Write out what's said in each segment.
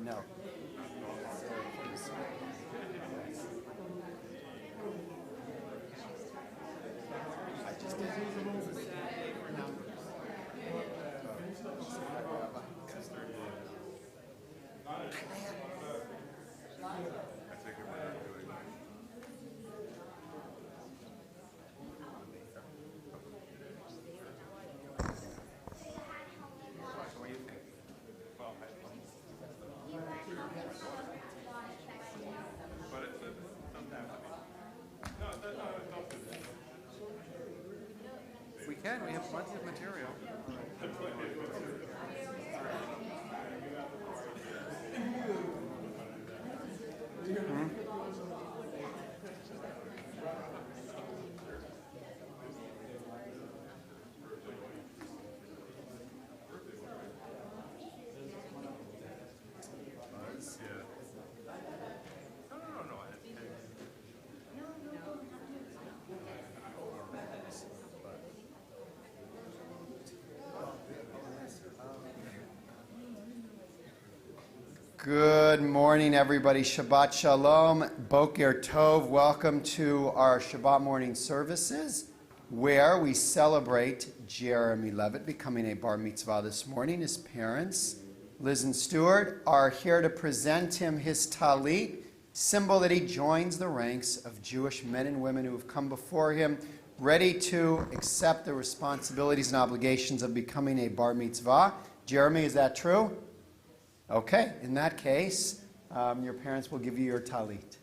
No. I just did. We can. We have plenty of material. Good morning, everybody. Shabbat Shalom, Boker Tov. Welcome to our Shabbat morning services, where we celebrate Jeremy Levitt becoming a bar mitzvah this morning. His parents, Liz and Stuart, are here to present him his talit, symbol that he joins the ranks of Jewish men and women who have come before him, ready to accept the responsibilities and obligations of becoming a bar mitzvah. Jeremy, is that true? Okay, in that case, your parents will give you your talit.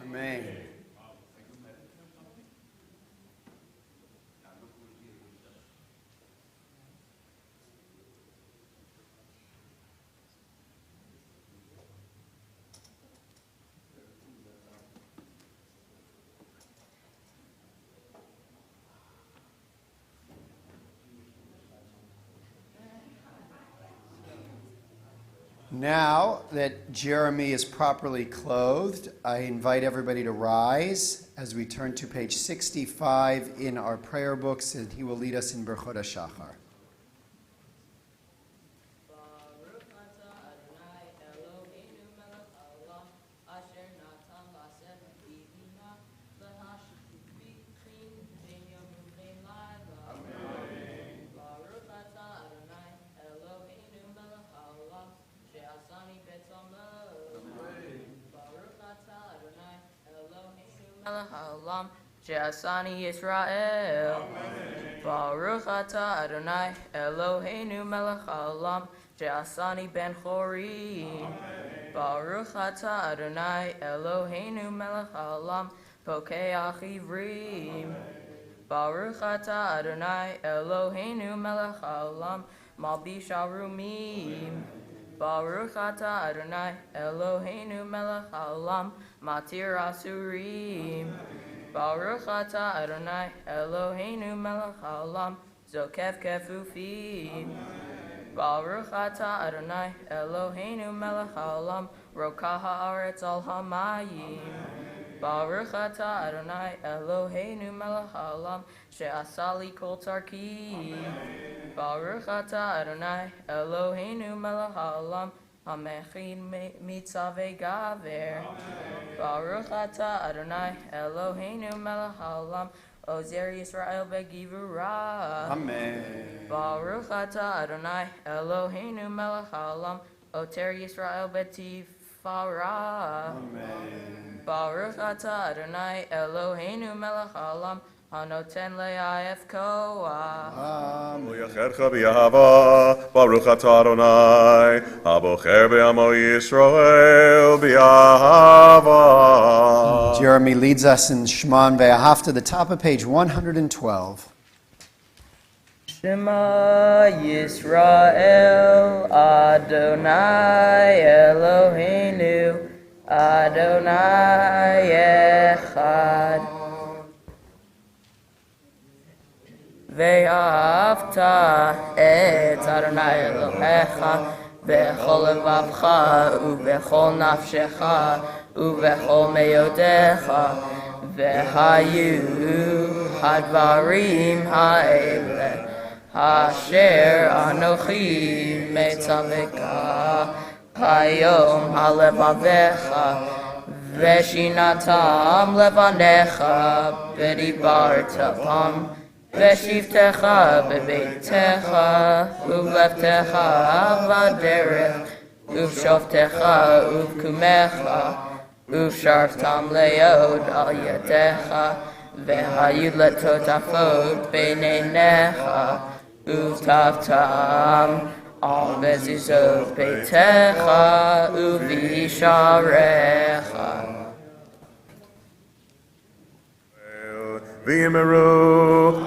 Amen. Now that Jeremy is properly clothed, I invite everybody to rise as we turn to page 65 in our prayer books, and he will lead us in Berchot HaShachar. Haolam she'asani Yisrael. Baruch atah Adonai Eloheinu melech haolam she'asani ben chorim. Baruch atah Adonai Eloheinu melech haolam pokeach ivrim. Baruch atah Adonai Eloheinu melech haolam malbish arumim. Baruch atah Adonai Eloheinu melech haolam matir asurim. Baruch atah Adonai Eloheinu melech haolam zokef kefufim. Baruch atah Adonai Eloheinu melech haolam rokah haaretz al hamayim. Baruch atah Adonai Eloheinu melech haolam she'asali kol tarki. Baruch atah Adonai Eloheinu melech haolam hamechin mitzavei gaver. Baruch atah Adonai Eloheinu melech haolam ozer Yisrael begivurah. Amen. Baruch atah Adonai Eloheinu melech haolam oter Yisrael betifara. Amen. Baruch atah Adonai Eloheinu melech haolam hanoten le'ayef koach. U'yachercha b'yahava, Baruch atah Adonai, abocher be'amo Yisrael b'yahava. Jeremy leads us in Shman Ve'ahavta, the top of page 112. Shema Yisrael Adonai Eloheinu Adonai Echad. Ve'ahavta et Adonai Elohecha bechol levavcha ubechol nafshecha ubechol meyodecha והיו הדברים האלה אשר אנוכי מצווך היום על לבביך ושינתם לבניך ודיברת בם ושבתך בביתך ובלבתך בדרך ובשופטך ובקומך ובשרתם ליוד על ידיך והיו לטוטפות בין עיניך וכתבתם על מזוזות ביתך ובשעריך. V'yimeru,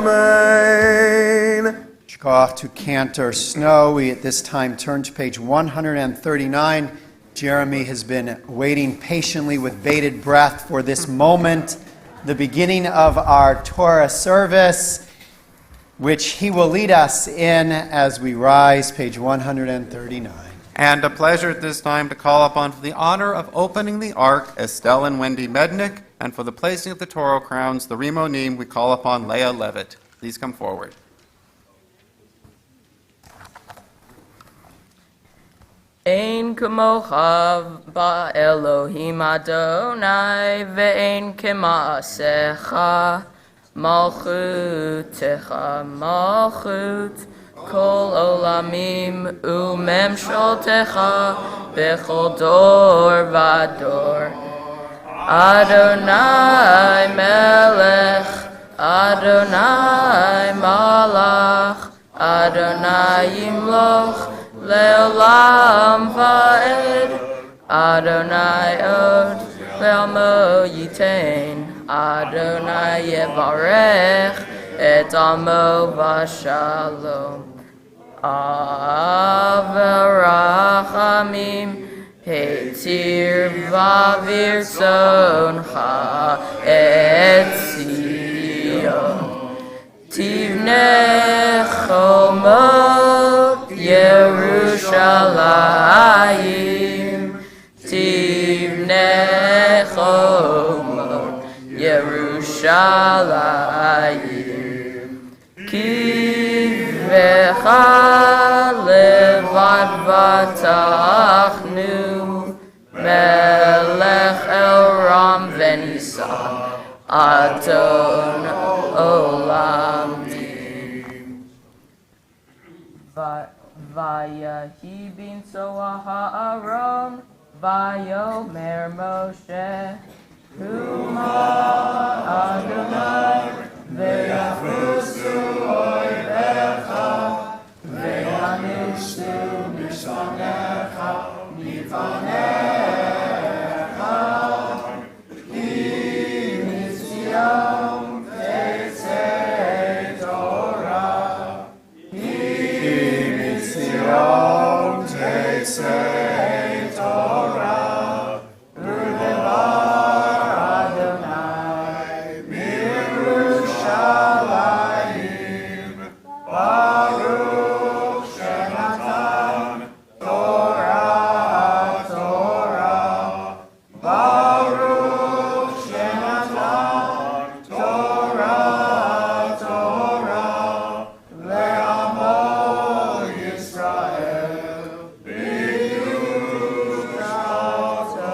Amen. Shkoch to Cantor Snow. We at this time turn to page 139. Jeremy has been waiting patiently with bated breath for this moment, the beginning of our Torah service, which he will lead us in as we rise, page 139. And a pleasure at this time to call upon for the honor of opening the Ark, Estelle and Wendy Mednick, and for the placing of the Torah crowns, the Rimonim, we call upon Leah Levitt. Please come forward. Ein kamocha ba'Elohim Adonai ve'ein kema'asecha malchutecha malchut kol olamim umemsholtecha bechol dor v'dor Adonai melech Adonai malach Adonai yimloch Le'olam va'ed Adonai od Le'amo yitain Adonai yevarech Et amo v'shalom Avarachamim Hetir v'avir tzoncha Et Zion Tivnei chomot Yerushalayim Tivnei chomot Yerushalayim Kivecha levad vatachnu Melech el ram v'nisan Adon olam din. Vayahi bin Soah ha'aron Vayomer Moshe Huma Adonai Ve'yafusu oivecha Ve'yanusu mishanecha Mivanecha Ki Mitzvah Tetzei Torah Ki Mitzvah Tetzei Torah U'devar Adonai Mirushalayim Baruch Shenatan Torah Torah Baruch Shenatan Torah Torah Le'amo Yisrael B'yusrato.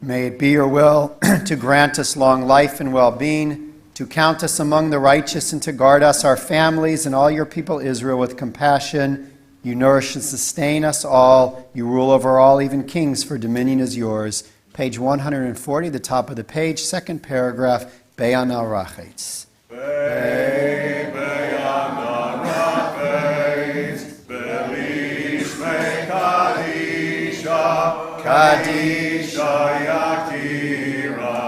May it be your will to grant us long life and well-being, to count us among the righteous, and to guard us, our families, and all your people Israel with compassion. You nourish and sustain us all. You rule over all, even kings, for dominion is yours. Page 140, the top of the page, second paragraph, Be'an al Rachetz. Kadisha Yakira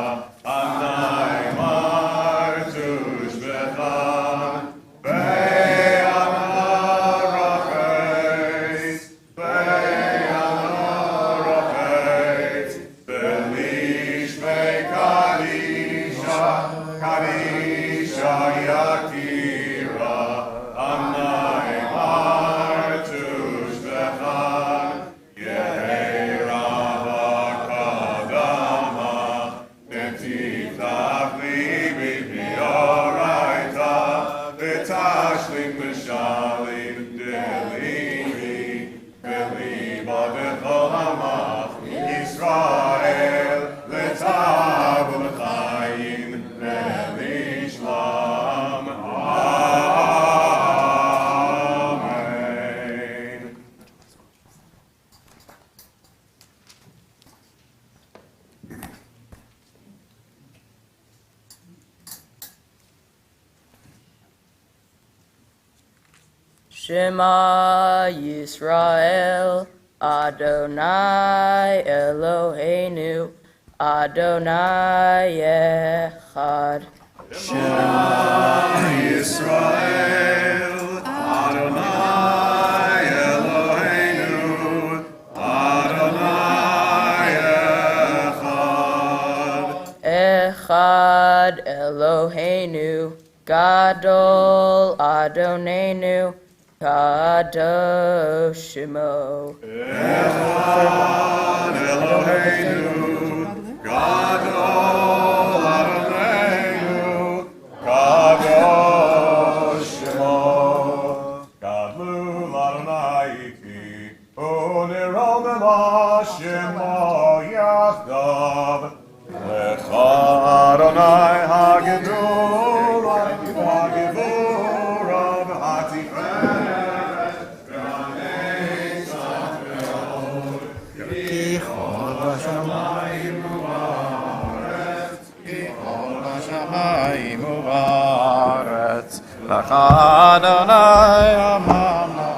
Anai Martush Bechan Be'anarachet Be'anarachet Belish Kadisha Kadisha Yakira, Anai Martush Bechan, Yehera Kadama, Netifach Libi Bioraita, Vitashlim Mishalim Delivi, Beliba Becholamach, Yisrael, Letav L'chaim, Velishlam. Amen. Shema Yisrael, Adonai Eloheinu, Adonai Echad. Yisrael, Adonai Eloheinu, Adonai Echad. Echad Eloheinu, Gadol Adonenu, Kadosh Shemo. Echad Eloheinu, Gadol Adonai, Kadosh Shemo. Gadlu Adonai ki, Unirom Shemo Yachdav. Lecha Adonai Hagedol, Hagevurav Hatiferet, Ganei Satrot, Kichol Bashamayim Uvaretz, Kichol Hashamayim u'ba'aretz, Lecha Adonai Amama.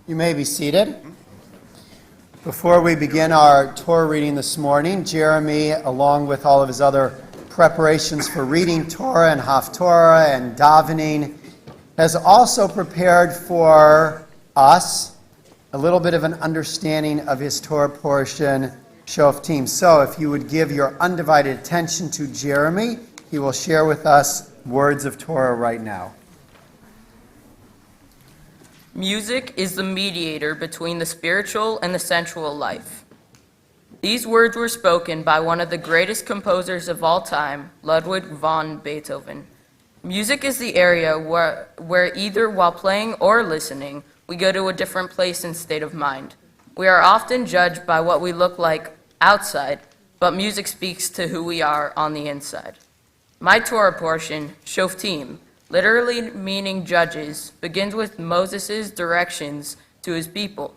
You may be seated. Before we begin our Torah reading this morning, Jeremy, along with all of his other preparations for reading Torah and Haftorah and davening, has also prepared for us a little bit of an understanding of his Torah portion, Shoftim. So if you would give your undivided attention to Jeremy, he will share with us words of Torah right now. Music is the mediator between the spiritual and the sensual life. These words were spoken by one of the greatest composers of all time, Ludwig van Beethoven. Music is the area where either while playing or listening, we go to a different place and state of mind. We are often judged by what we look like outside, but music speaks to who we are on the inside. My Torah portion, Shoftim, literally meaning judges, begins with Moses' directions to his people.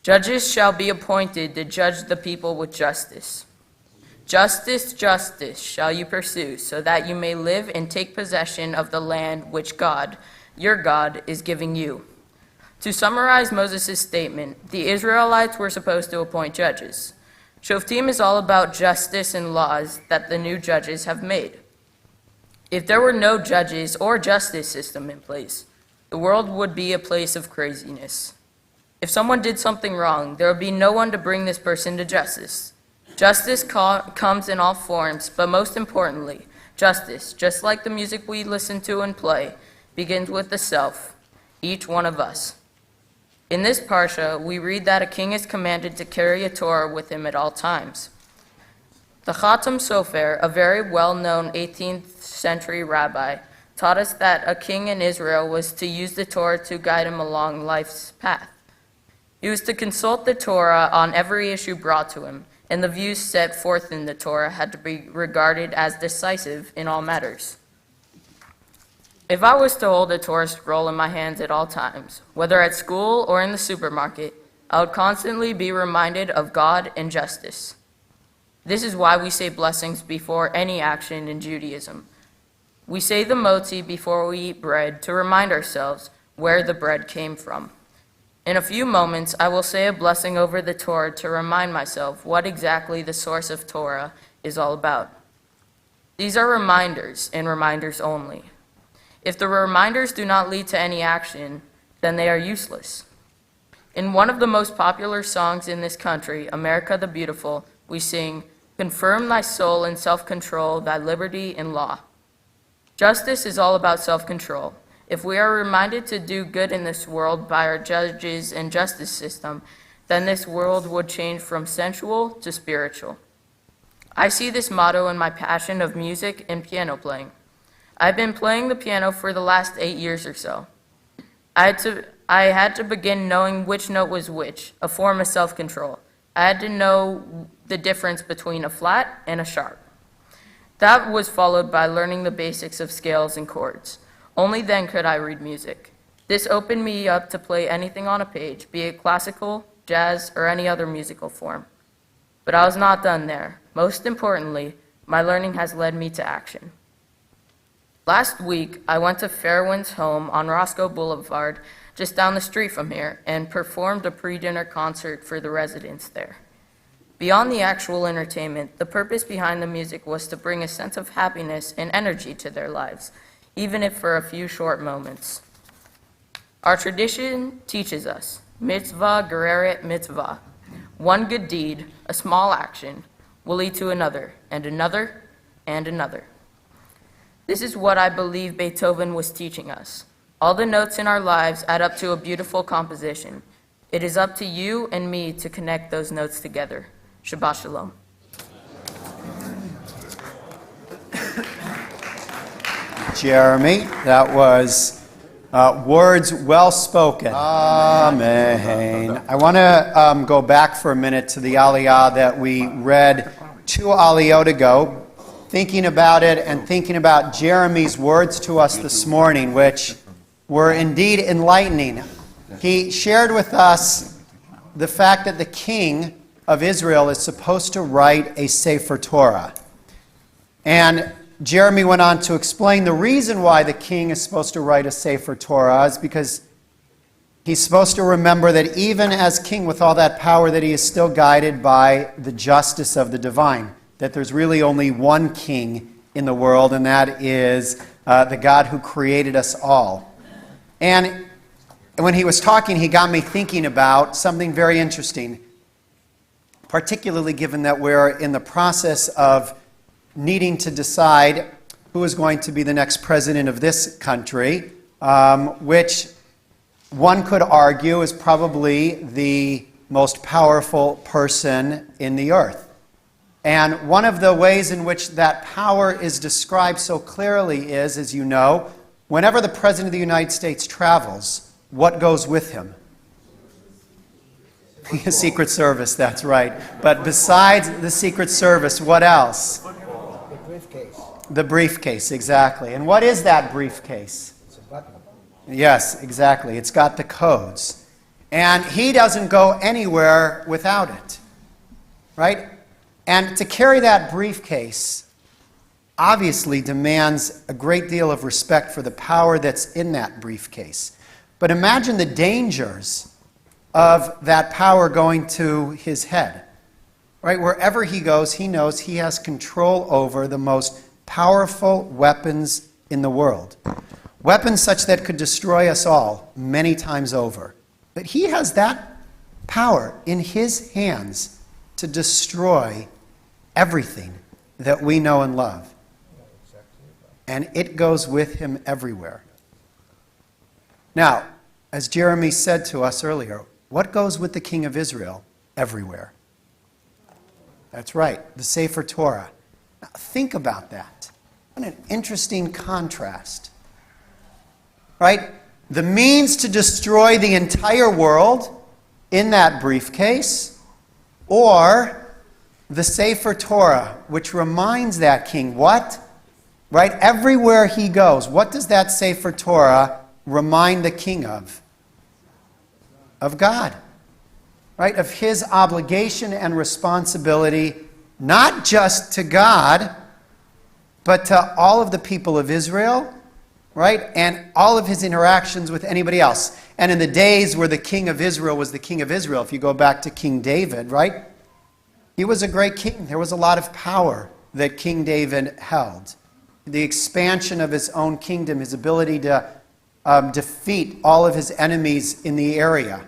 Judges shall be appointed to judge the people with justice. Justice, justice shall you pursue, so that you may live and take possession of the land which God, your God, is giving you. To summarize Moses' statement, the Israelites were supposed to appoint judges. Shoftim is all about justice and laws that the new judges have made. If there were no judges or justice system in place, the world would be a place of craziness. If someone did something wrong, there would be no one to bring this person to justice. Justice comes in all forms, but most importantly, justice, just like the music we listen to and play, begins with the self, each one of us. In this parsha, we read that a king is commanded to carry a Torah with him at all times. The Chatam Sofer, a very well-known 18th century rabbi, taught us that a king in Israel was to use the Torah to guide him along life's path. He was to consult the Torah on every issue brought to him, and the views set forth in the Torah had to be regarded as decisive in all matters. If I was to hold a Torah scroll in my hands at all times, whether at school or in the supermarket, I would constantly be reminded of God and justice. This is why we say blessings before any action in Judaism. We say the motzi before we eat bread to remind ourselves where the bread came from. In a few moments, I will say a blessing over the Torah to remind myself what exactly the source of Torah is all about. These are reminders and reminders only. If the reminders do not lead to any action, then they are useless. In one of the most popular songs in this country, America the Beautiful, we sing, "Confirm thy soul in self-control, thy liberty in law." Justice is all about self-control. If we are reminded to do good in this world by our judges and justice system, then this world would change from sensual to spiritual. I see this motto in my passion of music and piano playing. I've been playing the piano for the last 8 years or so. I had to begin knowing which note was which, a form of self-control. I had to know the difference between a flat and a sharp. That was followed by learning the basics of scales and chords. Only then could I read music. This opened me up to play anything on a page, be it classical, jazz, or any other musical form. But I was not done there. Most importantly, my learning has led me to action. Last week, I went to Fairwind's home on Roscoe Boulevard, just down the street from here, and performed a pre-dinner concert for the residents there. Beyond the actual entertainment, the purpose behind the music was to bring a sense of happiness and energy to their lives, even if for a few short moments. Our tradition teaches us, mitzvah gereret mitzvah. One good deed, a small action, will lead to another, and another, and another. This is what I believe Beethoven was teaching us. All the notes in our lives add up to a beautiful composition. It is up to you and me to connect those notes together. Shabbat Shalom. Jeremy, that was words well spoken. Amen. I want to go back for a minute to the Aliyah that we read 2 Aliyot ago, thinking about it and thinking about Jeremy's words to us this morning, which were indeed enlightening. He shared with us the fact that the king of Israel is supposed to write a Sefer Torah. And Jeremy went on to explain the reason why the king is supposed to write a Sefer Torah is because he's supposed to remember that even as king with all that power, that he is still guided by the justice of the divine, that there's really only one king in the world, and that is the God who created us all. And when he was talking, he got me thinking about something very interesting, particularly given that we're in the process of needing to decide who is going to be the next president of this country, which one could argue is probably the most powerful person in the earth. And one of the ways in which that power is described so clearly is, as you know, whenever the President of the United States travels, what goes with him? Secret Service, that's right. But besides the Secret Service, what else? The briefcase. The briefcase, exactly. And what is that briefcase? It's a button. Yes, exactly. It's got the codes. And he doesn't go anywhere without it, right? And to carry that briefcase obviously demands a great deal of respect for the power that's in that briefcase. But imagine the dangers of that power going to his head, right? Wherever he goes, he knows he has control over the most powerful weapons in the world. Weapons such that could destroy us all many times over. But he has that power in his hands to destroy everything that we know and love. And it goes with him everywhere. Now, as Jeremy said to us earlier, what goes with the king of Israel everywhere? That's right, the Sefer Torah. Now, think about that. What an interesting contrast. Right? The means to destroy the entire world in that briefcase, or the Sefer Torah, which reminds that king what? Right? Everywhere he goes, what does that Sefer Torah remind the king of? Of God. Right? Of his obligation and responsibility, not just to God, but to all of the people of Israel, right? And all of his interactions with anybody else. And in the days where the king of Israel was the king of Israel, if you go back to King David, right? He was a great king. There was a lot of power that King David held. The expansion of his own kingdom, his ability to defeat all of his enemies in the area.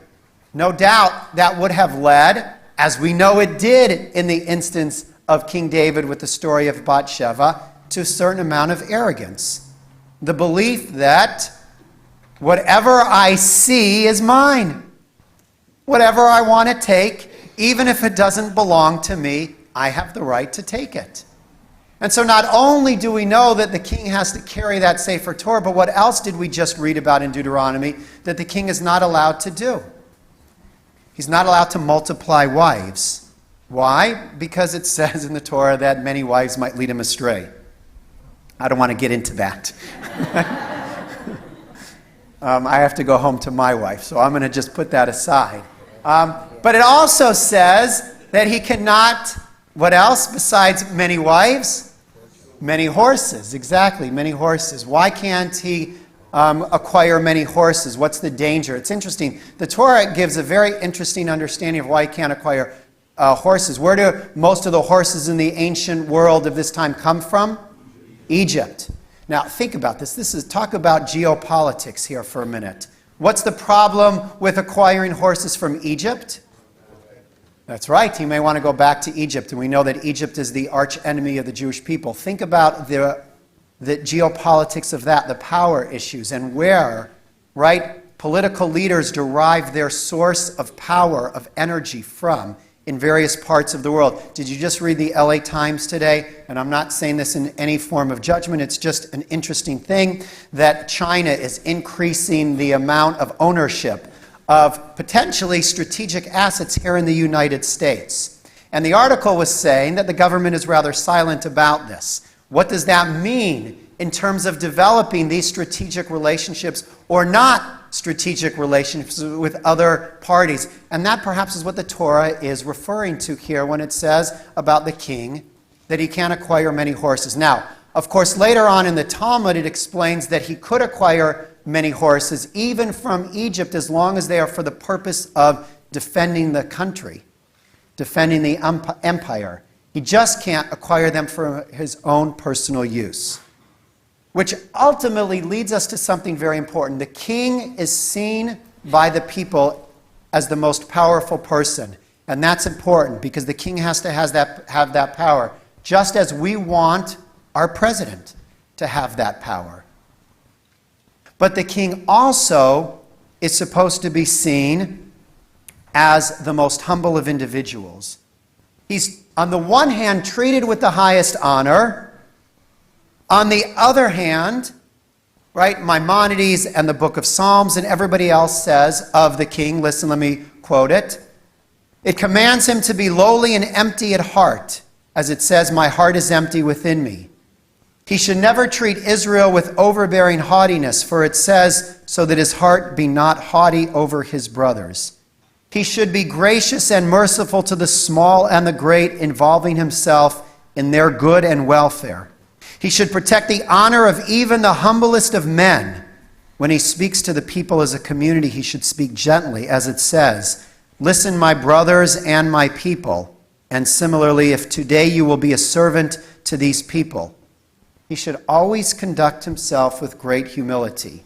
No doubt that would have led, as we know it did in the instance of King David with the story of Bathsheba, to a certain amount of arrogance. The belief that whatever I see is mine. Whatever I want to take, even if it doesn't belong to me, I have the right to take it. And so not only do we know that the king has to carry that Sefer Torah, but what else did we just read about in Deuteronomy that the king is not allowed to do? He's not allowed to multiply wives. Why? Because it says in the Torah that many wives might lead him astray. I don't want to get into that. I have to go home to my wife, so I'm going to just put that aside. But it also says that he cannot, what else besides many wives? Many horses, exactly, many horses. Why can't he acquire many horses? What's the danger? It's interesting. The Torah gives a very interesting understanding of why he can't acquire horses. Where do most of the horses in the ancient world of this time come from? Egypt. Now, think about this. Talk about geopolitics here for a minute. What's the problem with acquiring horses from Egypt? That's right. He may want to go back to Egypt, and we know that Egypt is the arch enemy of the Jewish people. Think about the geopolitics of that, the power issues, and where, right, political leaders derive their source of power, of energy from in various parts of the world. Did you just read the LA Times today? And I'm not saying this in any form of judgment. It's just an interesting thing that China is increasing the amount of ownership of potentially strategic assets here in the United States. And the article was saying that the government is rather silent about this. What does that mean in terms of developing these strategic relationships or not strategic relationships with other parties? And that perhaps is what the Torah is referring to here when it says about the king that he can't acquire many horses. Now, of course, later on in the Talmud, it explains that he could acquire many horses, even from Egypt, as long as they are for the purpose of defending the country, defending the empire. He just can't acquire them for his own personal use. Which ultimately leads us to something very important. The king is seen by the people as the most powerful person. And that's important because the king has to have that power, just as we want our president to have that power. But the king also is supposed to be seen as the most humble of individuals. He's, on the one hand, treated with the highest honor. On the other hand, right, Maimonides and the book of Psalms and everybody else says of the king, listen, let me quote it. It commands him to be lowly and empty at heart, as it says, my heart is empty within me. He should never treat Israel with overbearing haughtiness, for it says, so that his heart be not haughty over his brothers. He should be gracious and merciful to the small and the great, involving himself in their good and welfare. He should protect the honor of even the humblest of men. When he speaks to the people as a community, he should speak gently, as it says, listen, my brothers and my people. And similarly, if today you will be a servant to these people, he should always conduct himself with great humility.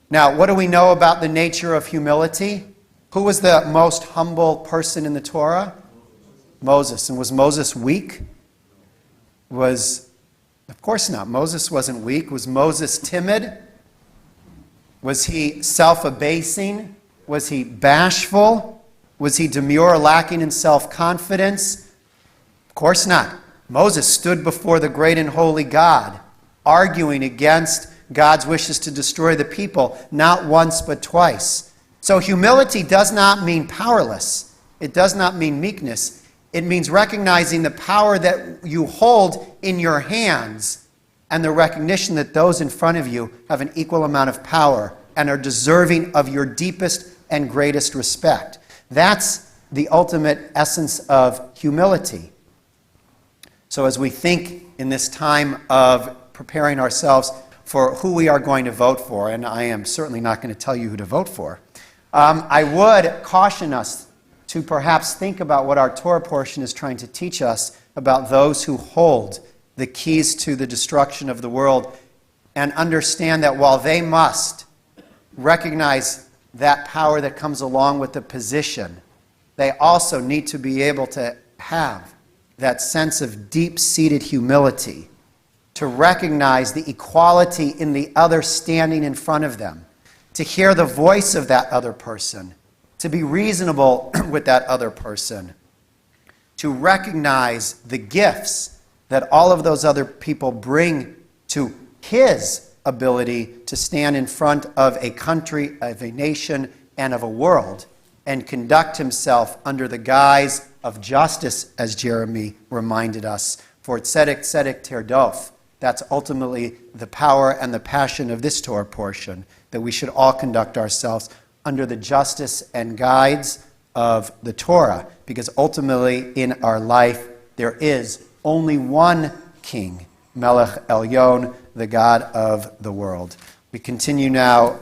Now, what do we know about the nature of humility? Who was the most humble person in the Torah? Moses. And was Moses weak? Of course not. Moses wasn't weak. Was Moses timid? Was he self-abasing? Was he bashful? Was he demure, lacking in self-confidence? Of course not. Moses stood before the great and holy God, arguing against God's wishes to destroy the people, not once but twice. So humility does not mean powerless. It does not mean meekness. It means recognizing the power that you hold in your hands and the recognition that those in front of you have an equal amount of power and are deserving of your deepest and greatest respect. That's the ultimate essence of humility. So as we think in this time of preparing ourselves for who we are going to vote for, and I am certainly not going to tell you who to vote for, I would caution us to perhaps think about what our Torah portion is trying to teach us about those who hold the keys to the destruction of the world, and understand that while they must recognize that power that comes along with the position, they also need to be able to have that sense of deep-seated humility, to recognize the equality in the other standing in front of them, to hear the voice of that other person, to be reasonable with that other person, to recognize the gifts that all of those other people bring to his ability to stand in front of a country, of a nation, and of a world, and conduct himself under the guise of justice, as Jeremy reminded us. For tzedek, tzedek terdof. That's ultimately the power and the passion of this Torah portion, that we should all conduct ourselves under the justice and guides of the Torah, because ultimately in our life there is only one King, Melech Elyon, the God of the world. We continue now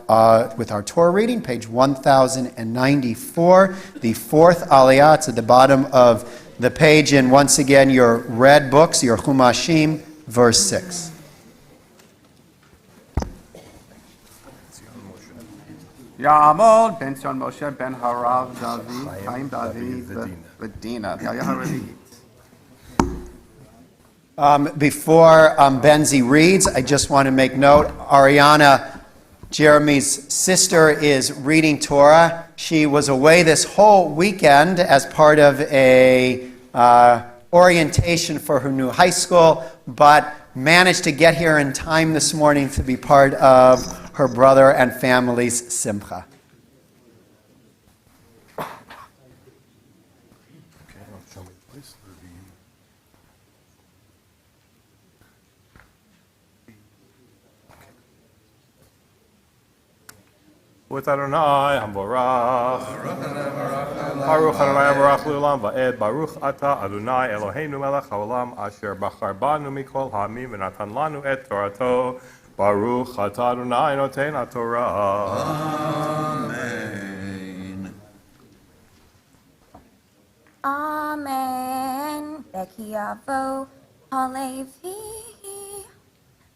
with our Torah reading, page 1094, the fourth aliyah. It's at the bottom of the page in, once again, your red books, your Chumashim, verse 6. Ya'amol ben Sion Moshe ben Harav David, Chaim David, Bedina. Before Benzi reads, I just want to make note, Ariana, Jeremy's sister, is reading Torah. She was away this whole weekend as part of a orientation for her new high school, but managed to get here in time this morning to be part of her brother and family's simcha. With Adonai Hamborach, Baruch Adonai Hamborach Lulam Va'ed, Baruch Ata Adonai Eloheinu Melech Haolam Asher Bachar Banu Mikol Ha'amim V'natan Lanu Et Torato, Baruch Ata Adonai Noten HaTorah. Amen. Amen. Bekiavo Halevi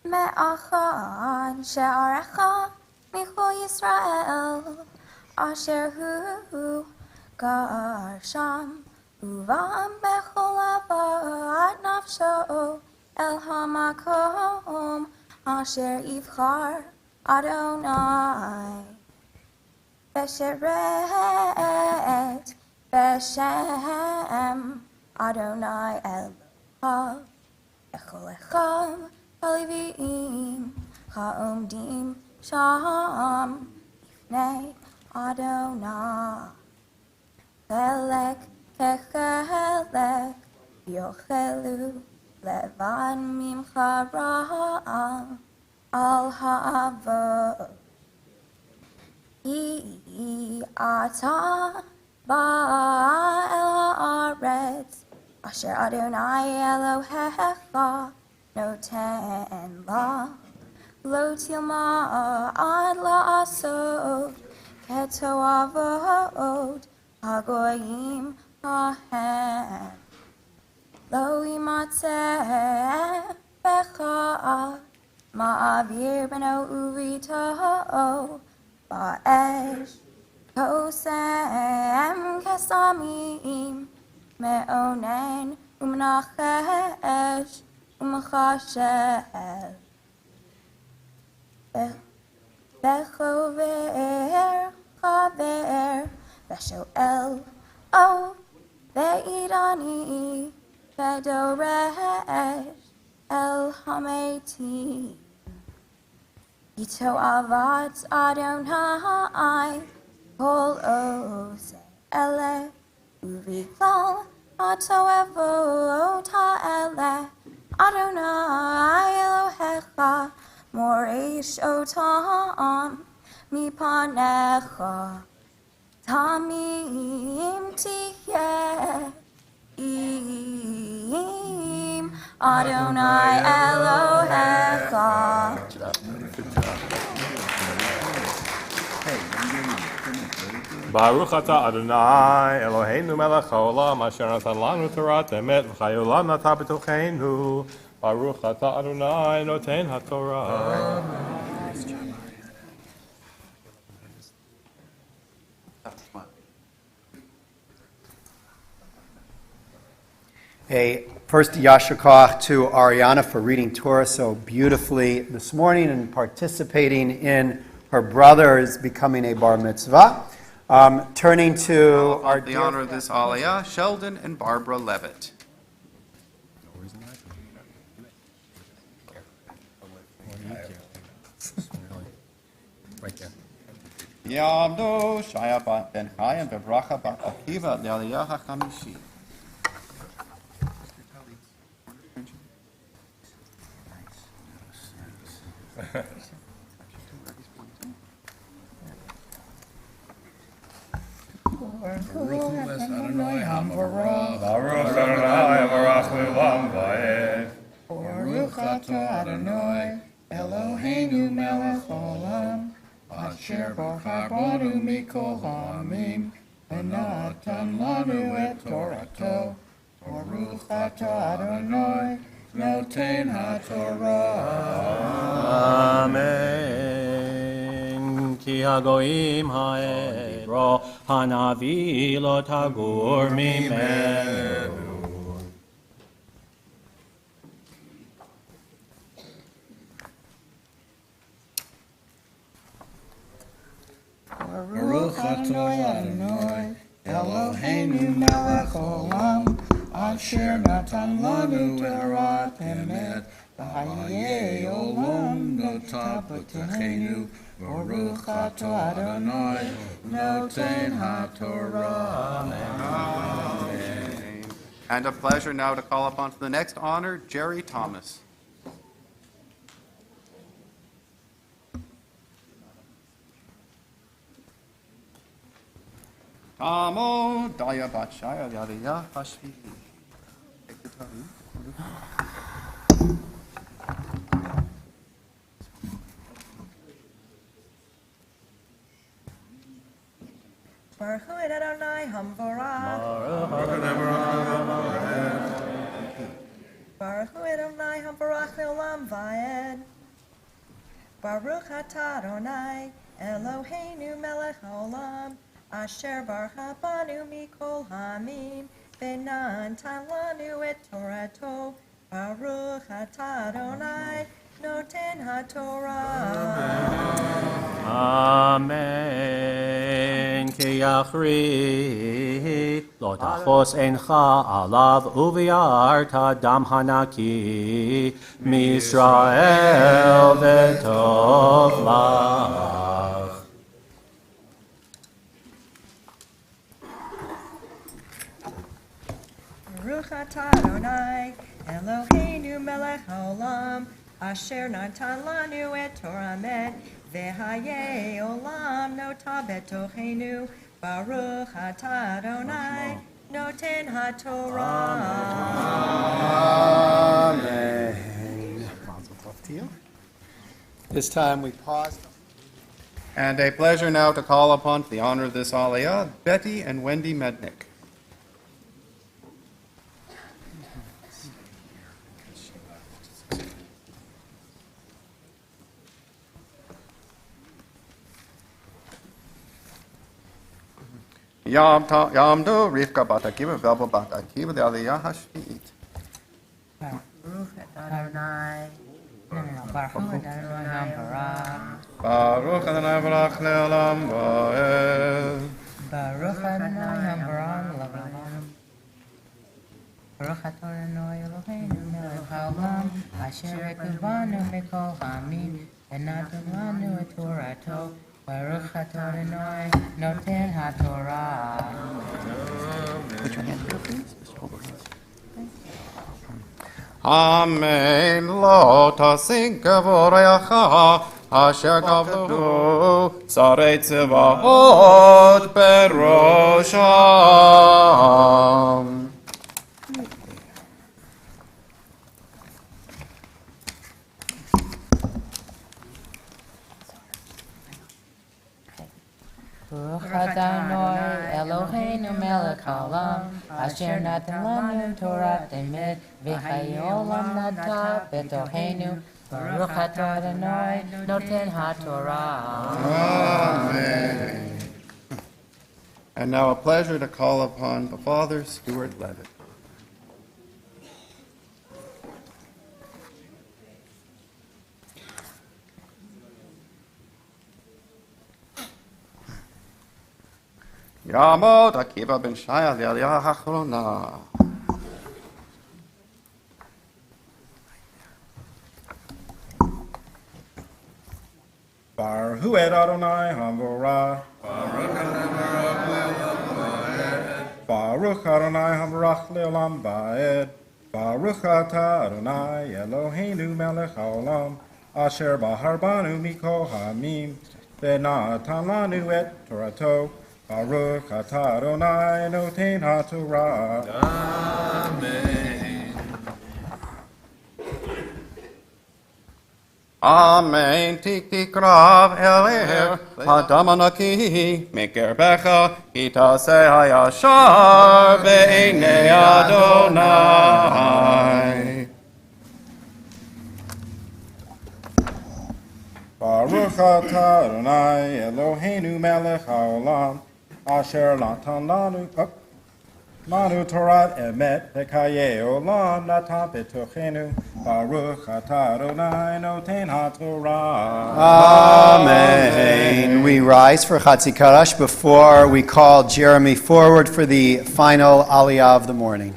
Me'achan She'arecha Michol Yisrael Asher Hu Garsham Uvam Bechol Avad Nafsho El Hamakom Asher Yivchar Adonai Besheret Beshem Adonai Elohav Echol Echam Halivim Ha'omdim Sham Ifnei Adonai Chelek Kechelek Yochelu Levan mimcha ra'al al ha'avot. Ki ata ba'el ha'aretz, asher Adonai Elohecha noten la, lo tilma ad la'asot ketoavot hagoyim hahem. Lo imatzeh becha ma'avir beno uvito ba'esh kosem kesamim me'onen umnachesh umchashel bechover chaver beshoel o be'idani bedoresh el hameti. Ito avat Adonai kol ose ele uviklal ato evot ha'ele Adonai Elohecha moresh otam mipanecha tamim tiyeh im Adonai Elohecha. Baruch atah Adonai Eloheinu melech haolam asher natan lanu Torat emet v'chayolam nata b'tocheinu. Baruch atah Adonai noten haTorah. First, Yasher Koach to Ariana for reading Torah so beautifully this morning and participating in her brother's becoming a bar mitzvah. Turning to our The honor of this aliyah, Sheldon and Barbara Levitt. Yamdo Shaya ben Chaim bebracha bat Akiva le'aliyah hachamishi. Baruch Adonai Hamorah. Baruch Adonai Avarach Le'olam Va'ed. Baruch atah Adonai Eloheinu melech haolam asher barcha banu mikol ha'amim v'natan lanu et Torato. Baruch atah Adonai noten haTorah. Amen. Ki hagoyim ha'ero hanavi lo tagur mimenu. Baruch atah Adonai Eloheinu melech haolam asher natan lanu Torat emet v'hayei olam nota b'tocheinu. Baruch atah Adonai noten haTorah. Amen. And a pleasure now to call upon for the next honor, Jerry Thomas. Amo Daya Batshaya Yaliyah Hashvihi. Take the time. Baruch Adonai Hamvorah. Baruch Adonai Hamvorach Le'olam Va'ed. Baruch atah Adonai Eloheinu melech haolam asher barcha banu mikol ha'amim v'natan lanu et Torato. Baruch atah Adonai noten haTorah. Amen. Ki yachri lo tachos encha alav uviarta dam hanaki Misrael v'tov lach. Baruch atah Adonai Eloheinu melech haolam, asher natan lanu et Torah met, vehaye olam nota betochenu, baruch atah Adonai, noten haTorah. Amen. To you. This time we pause. And a pleasure now to call upon for the honor of this aliyah, Betty and Wendy Mednick. Yamdu Rivka bat Akiva Velva bat Akiva the aliyah hashvi'it. Baruch Adonai. No, Baruch Adonai Barak. Baruch Adonai Barach le'olam va'ed. Baruch Adonai Barak le'olam. Baruch Adonai Eloheinu melech haolam, asher ekuvanu mikol ha'amim, v'natan lanu et Torato. Baruch Adonai noten haTorah. Put your hand here, please. Amen. Lo tasink vorecha asher gavdu sarei tzivahot berosham. Baruch Adonai Eloheinu melech haolam, asher natan lanu Torah emet, v'chaye olam nata betochenu. Baruch atah Adonai noten haTorah. Amen. And now a pleasure to call upon the Father, Stuart Levitt. Yamot Akiva ben Shaya l'aliyah hachrona. Baruch et Adonai Hamvorah. Baruch Adonai Hamvorach le'olam va'ed. Baruch atah Adonai Eloheinu melech haolam, asher bahar banu mikol ha'amim, v'natan lanu et Torato. Baruch atah Adonai noten haTorah. Amen. Tik rav elir hadam anaki meker becha itase hayashar be'inei Adonai. Baruch atah Adonai Eloheinu melech haolam, asher natan lanu Torah emet v'chaye olam natan betochenu. Baruch atah Adonai noten haTorah. Amen. We rise for Chatzi Karash before we call Jeremy forward for the final aliyah of the morning.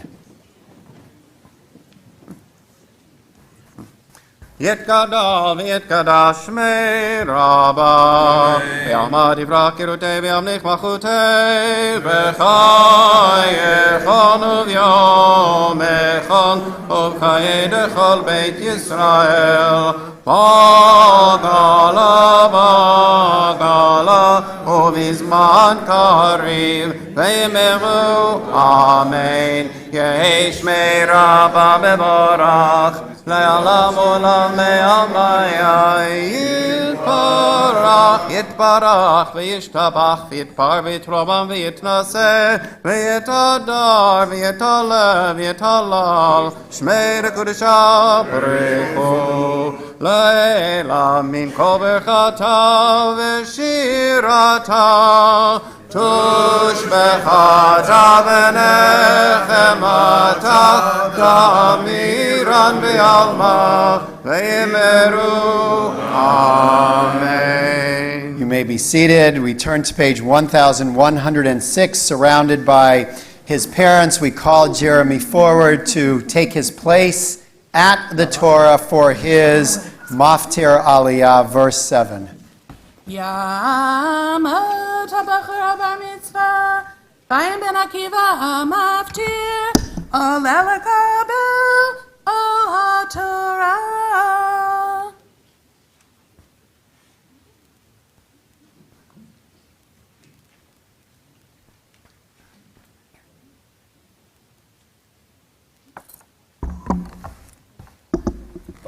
Yitkadal v'yitkadash shmei rabba v'yamad yivrak kirutei v'yamlich machutei v'chayechon uvyomechon uv'chayei dechol beit Yisrael v'gala uv'izman kariv v'yimeru amen yehi shmei rabba mevorach Le'alam olam me'amaya yitbarach v'yishtabach v'yitpar v'yitrobam v'yitnaseh v'yitadar v'yitalev v'yitalal shmei rekudesha b'rechu le'elam min kol berchata v'shirata tushbechata v'nechemata damiran v'alma v'yimeru. Amen. You may be seated. We turn to page 1106, surrounded by his parents. We call Jeremy forward to take his place at the Torah for his Maftir Aliyah, verse 7. Yamot HaBachar Bar Mitzvah, Chaim ben Akiva HaMaftir, Olel HaKabel,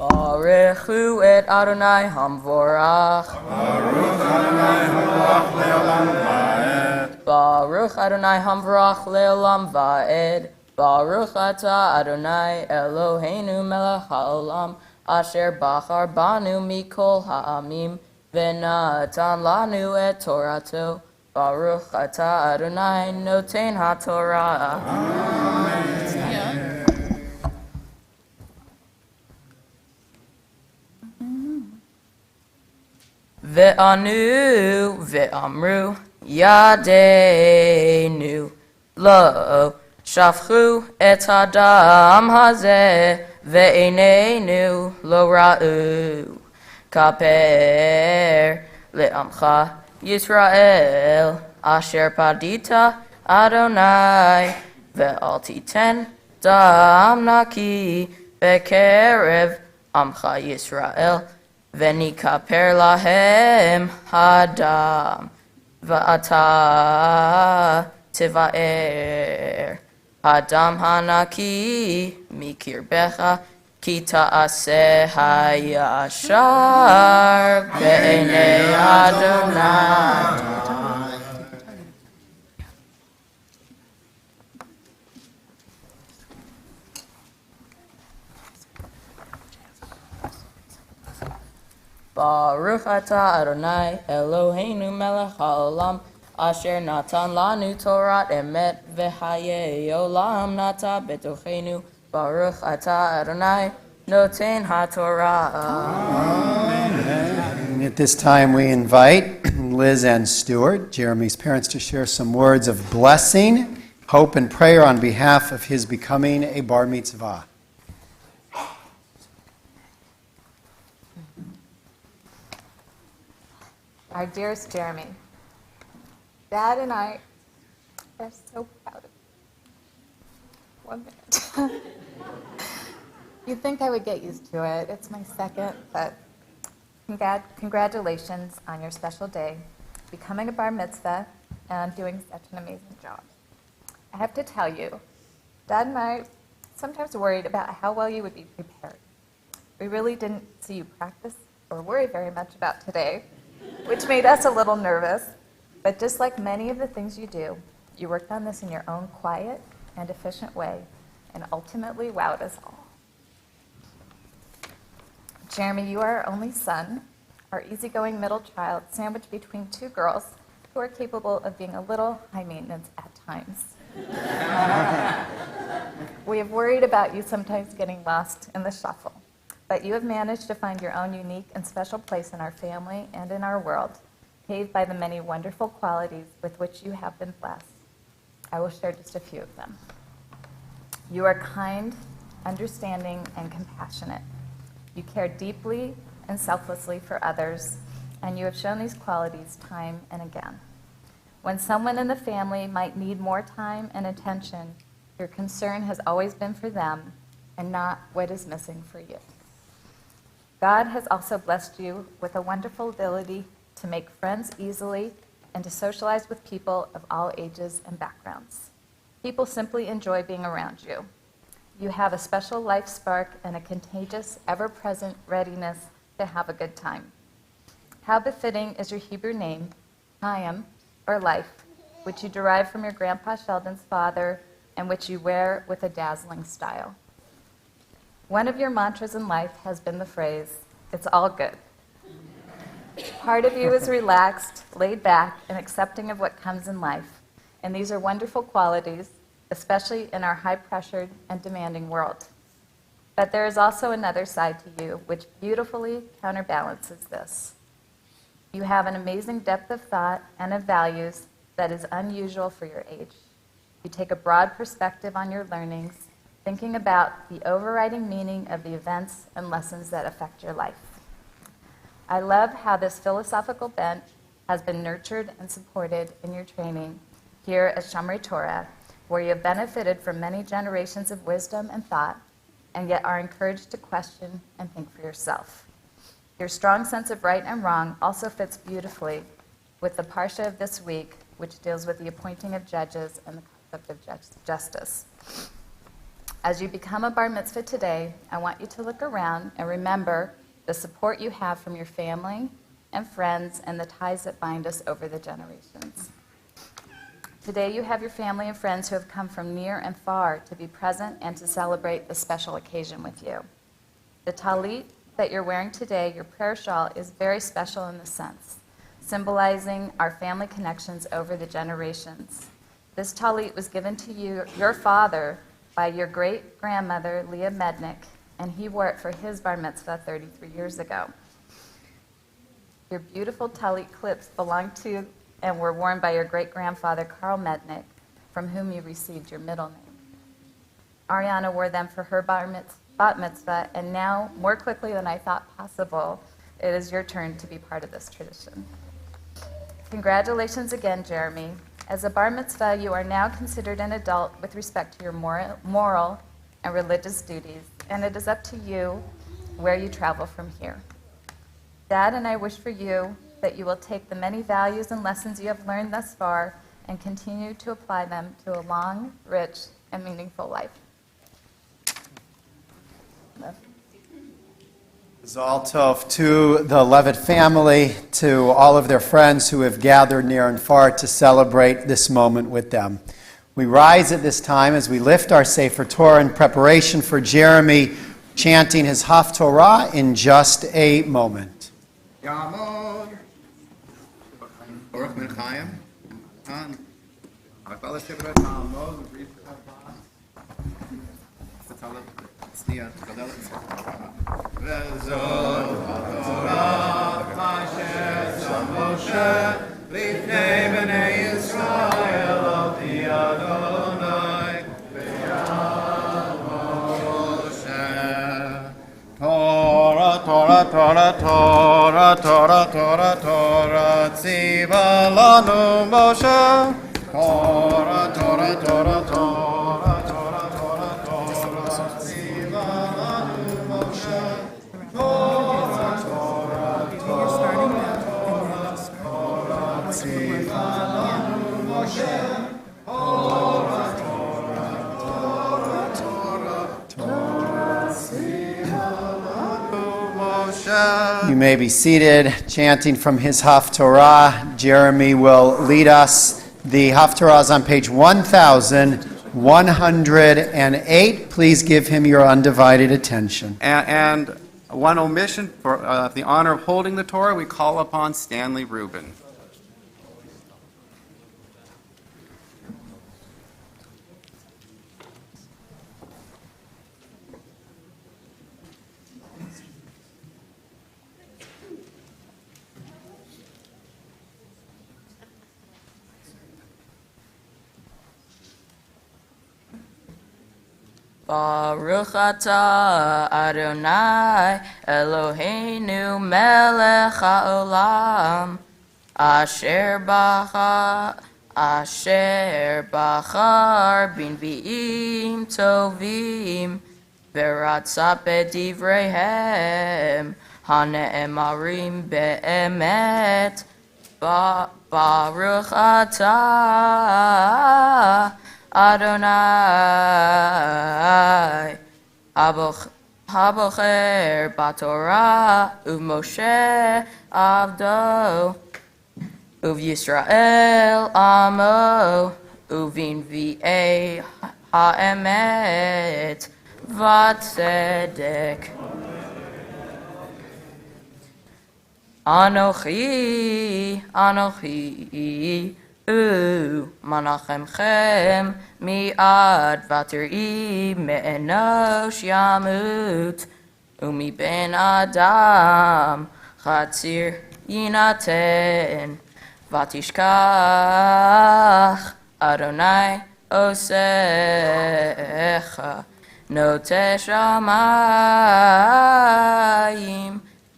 Baruchu et Adonai Hamvorach. Baruch Adonai Hamvorach le'olam va'ed. Baruch atah Adonai Eloheinu melech ha'olam asher bachar banu mikol ha'amim v'natan lanu et Torato. Baruch atah Adonai noten ha'torah. Ve'anu ve'amru yadeinu lo shafchu et hadam hazeh ve'einenu lo ra'u kaper le'amcha Yisrael asher padita Adonai ve'al titen dam naki bekerev amcha Yisrael Venikaper lahem hadam va'ata tivaer hadam hanaki mikirbecha ki ta'aseh hayashar be'enei Adonai. Baruch atah Adonai Eloheinu melech ha'olam asher natan lanu Torat emet v'hayei olam nata betochenu. Baruch atah Adonai noten ha'torah. At this time, we invite Liz and Stuart, Jeremy's parents, to share some words of blessing, hope, and prayer on behalf of his becoming a bar mitzvah. Our dearest Jeremy, Dad and I are so proud of you. 1 minute. You'd think I would get used to it. It's my second, but congratulations on your special day, becoming a bar mitzvah, and doing such an amazing job. I have to tell you, Dad and I sometimes worried about how well you would be prepared. We really didn't see you practice or worry very much about today, which made us a little nervous. But just like many of the things you do, you worked on this in your own quiet and efficient way and ultimately wowed us all. Jeremy, you are our only son, our easygoing middle child, sandwiched between two girls who are capable of being a little high maintenance at times. We have worried about you sometimes getting lost in the shuffle, but you have managed to find your own unique and special place in our family and in our world, paved by the many wonderful qualities with which you have been blessed. I will share just a few of them. You are kind, understanding, and compassionate. You care deeply and selflessly for others, and you have shown these qualities time and again. When someone in the family might need more time and attention, your concern has always been for them and not what is missing for you. God has also blessed you with a wonderful ability to make friends easily and to socialize with people of all ages and backgrounds. People simply enjoy being around you. You have a special life spark and a contagious, ever-present readiness to have a good time. How befitting is your Hebrew name, Chaim, or life, which you derive from your grandpa Sheldon's father and which you wear with a dazzling style. One of your mantras in life has been the phrase, "It's all good." Part of you is relaxed, laid back, and accepting of what comes in life, and these are wonderful qualities, especially in our high-pressured and demanding world. But there is also another side to you, which beautifully counterbalances this. You have an amazing depth of thought and of values that is unusual for your age. You take a broad perspective on your learnings, thinking about the overriding meaning of the events and lessons that affect your life. I love how this philosophical bent has been nurtured and supported in your training here at Shamrei Torah, where you have benefited from many generations of wisdom and thought, and yet are encouraged to question and think for yourself. Your strong sense of right and wrong also fits beautifully with the parsha of this week, which deals with the appointing of judges and the concept of justice. As you become a bar mitzvah today, I want you to look around and remember the support you have from your family and friends and the ties that bind us over the generations. Today you have your family and friends who have come from near and far to be present and to celebrate this special occasion with you. The talit that you're wearing today, your prayer shawl, is very special in this sense, symbolizing our family connections over the generations. This talit was given to you, your father, by your great-grandmother, Leah Mednick, and he wore it for his bar mitzvah 33 years ago. Your beautiful talit clips belong to and were worn by your great-grandfather, Carl Mednick, from whom you received your middle name. Ariana wore them for her bat mitzvah, and now, more quickly than I thought possible, it is your turn to be part of this tradition. Congratulations again, Jeremy. As a bar mitzvah, you are now considered an adult with respect to your moral and religious duties, and it is up to you where you travel from here. Dad and I wish for you that you will take the many values and lessons you have learned thus far and continue to apply them to a long, rich, and meaningful life. Zal Tov to the Levitt family, to all of their friends who have gathered near and far to celebrate this moment with them. We rise at this time as we lift our Sefer Torah in preparation for Jeremy chanting his Haftorah in just a moment. Yamod. Baruch ben Chaim. וזאת התורה אשר שם משה לפני בני ישראל על פי אדוני ביד משה. תורה, תורה, תורה, תורה, תורה, תורה, תורה, ציווה לנו משה. תורה, תורה, תורה, תורה. You may be seated, chanting from his Haftorah. Jeremy will lead us. The Haftorah is on page 1108. Please give him your undivided attention. And one omission for the honor of holding the Torah, we call upon Stanley Rubin. Baruch atah Adonai Eloheinu melech haolam asher bachar b'nvi'im tovim v'ratza b'divreihem hane'emarim be'emet Baruch atah Adonai Habocher Batorah Uv-Moshe Avdo Uv-Yisrael Amo Uvin-Vi'ei Ha'emet Vatzedek Anochi Manachemchem mi'ad vatiri me'enosh yamut umi ben adam chatzir yinaten vatishkach Adonai osecha note shamayim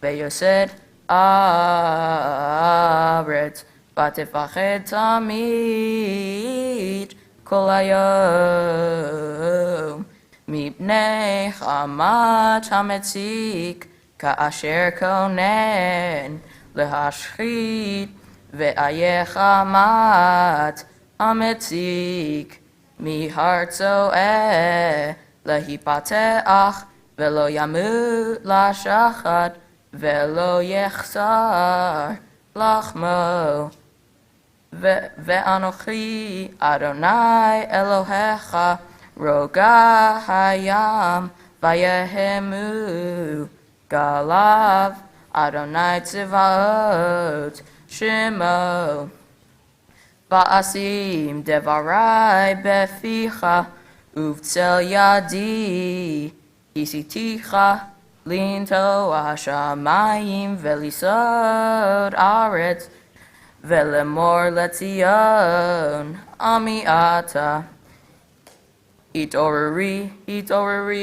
veyosed aretz ותפחד תמיד כל היום מפני חמת המציק כאשר כונן להשחית ואיה חמת המציק מהר צועה להיפתח, ולא ימות לשחת, ולא יחסר לחמו. ואנוכי אדוני אלוהיך, רוגע הים, ויהמו גליו, אדוני צבאות שמו. ואשים דברי בפיך, ובצל ידי כיסיתיך, לנטוע שמיים ולסוד ארץ, ולאמור לציון עמי אתה. התעוררי, התעוררי,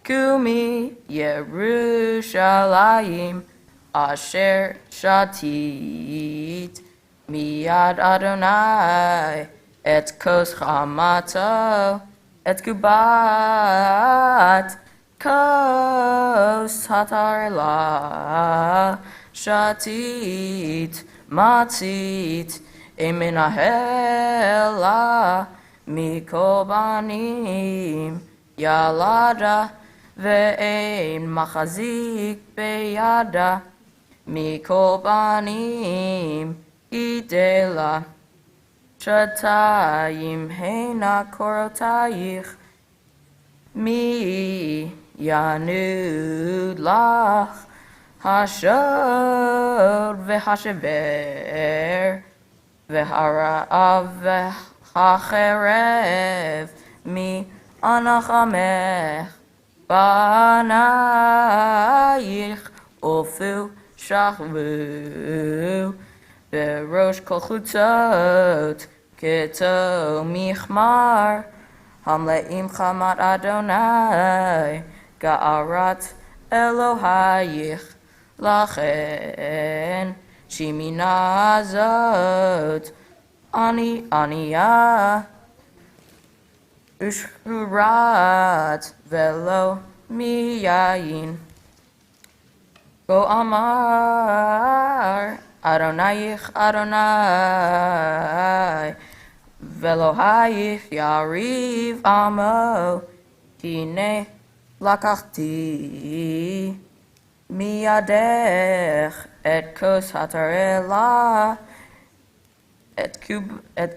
קומי ירושלים, אשר שתית מיד אדוני את כוס חמתו, את קובת כוס התרעלה, שתית מצית, אין מנהלה מקורבנים ילדה, ואין מחזיק בידה מקורבנים ידלה. שתיים הנה קורותייך, מי ינוד לך השוד והשבר, והרעב והחרב, מי אנחמך בנייך, עופו שכבו בראש כל חוצות, כתו מחמר, המלאים חמת אדוני, גערת אלוהיך. לכן שמינה זאת ענייה ושחורת ולא מיין. כה אמר אדונייך אדוני, ואלוהיך יריב עמו, הנה לקחתי מידך את כוס התרעלה, את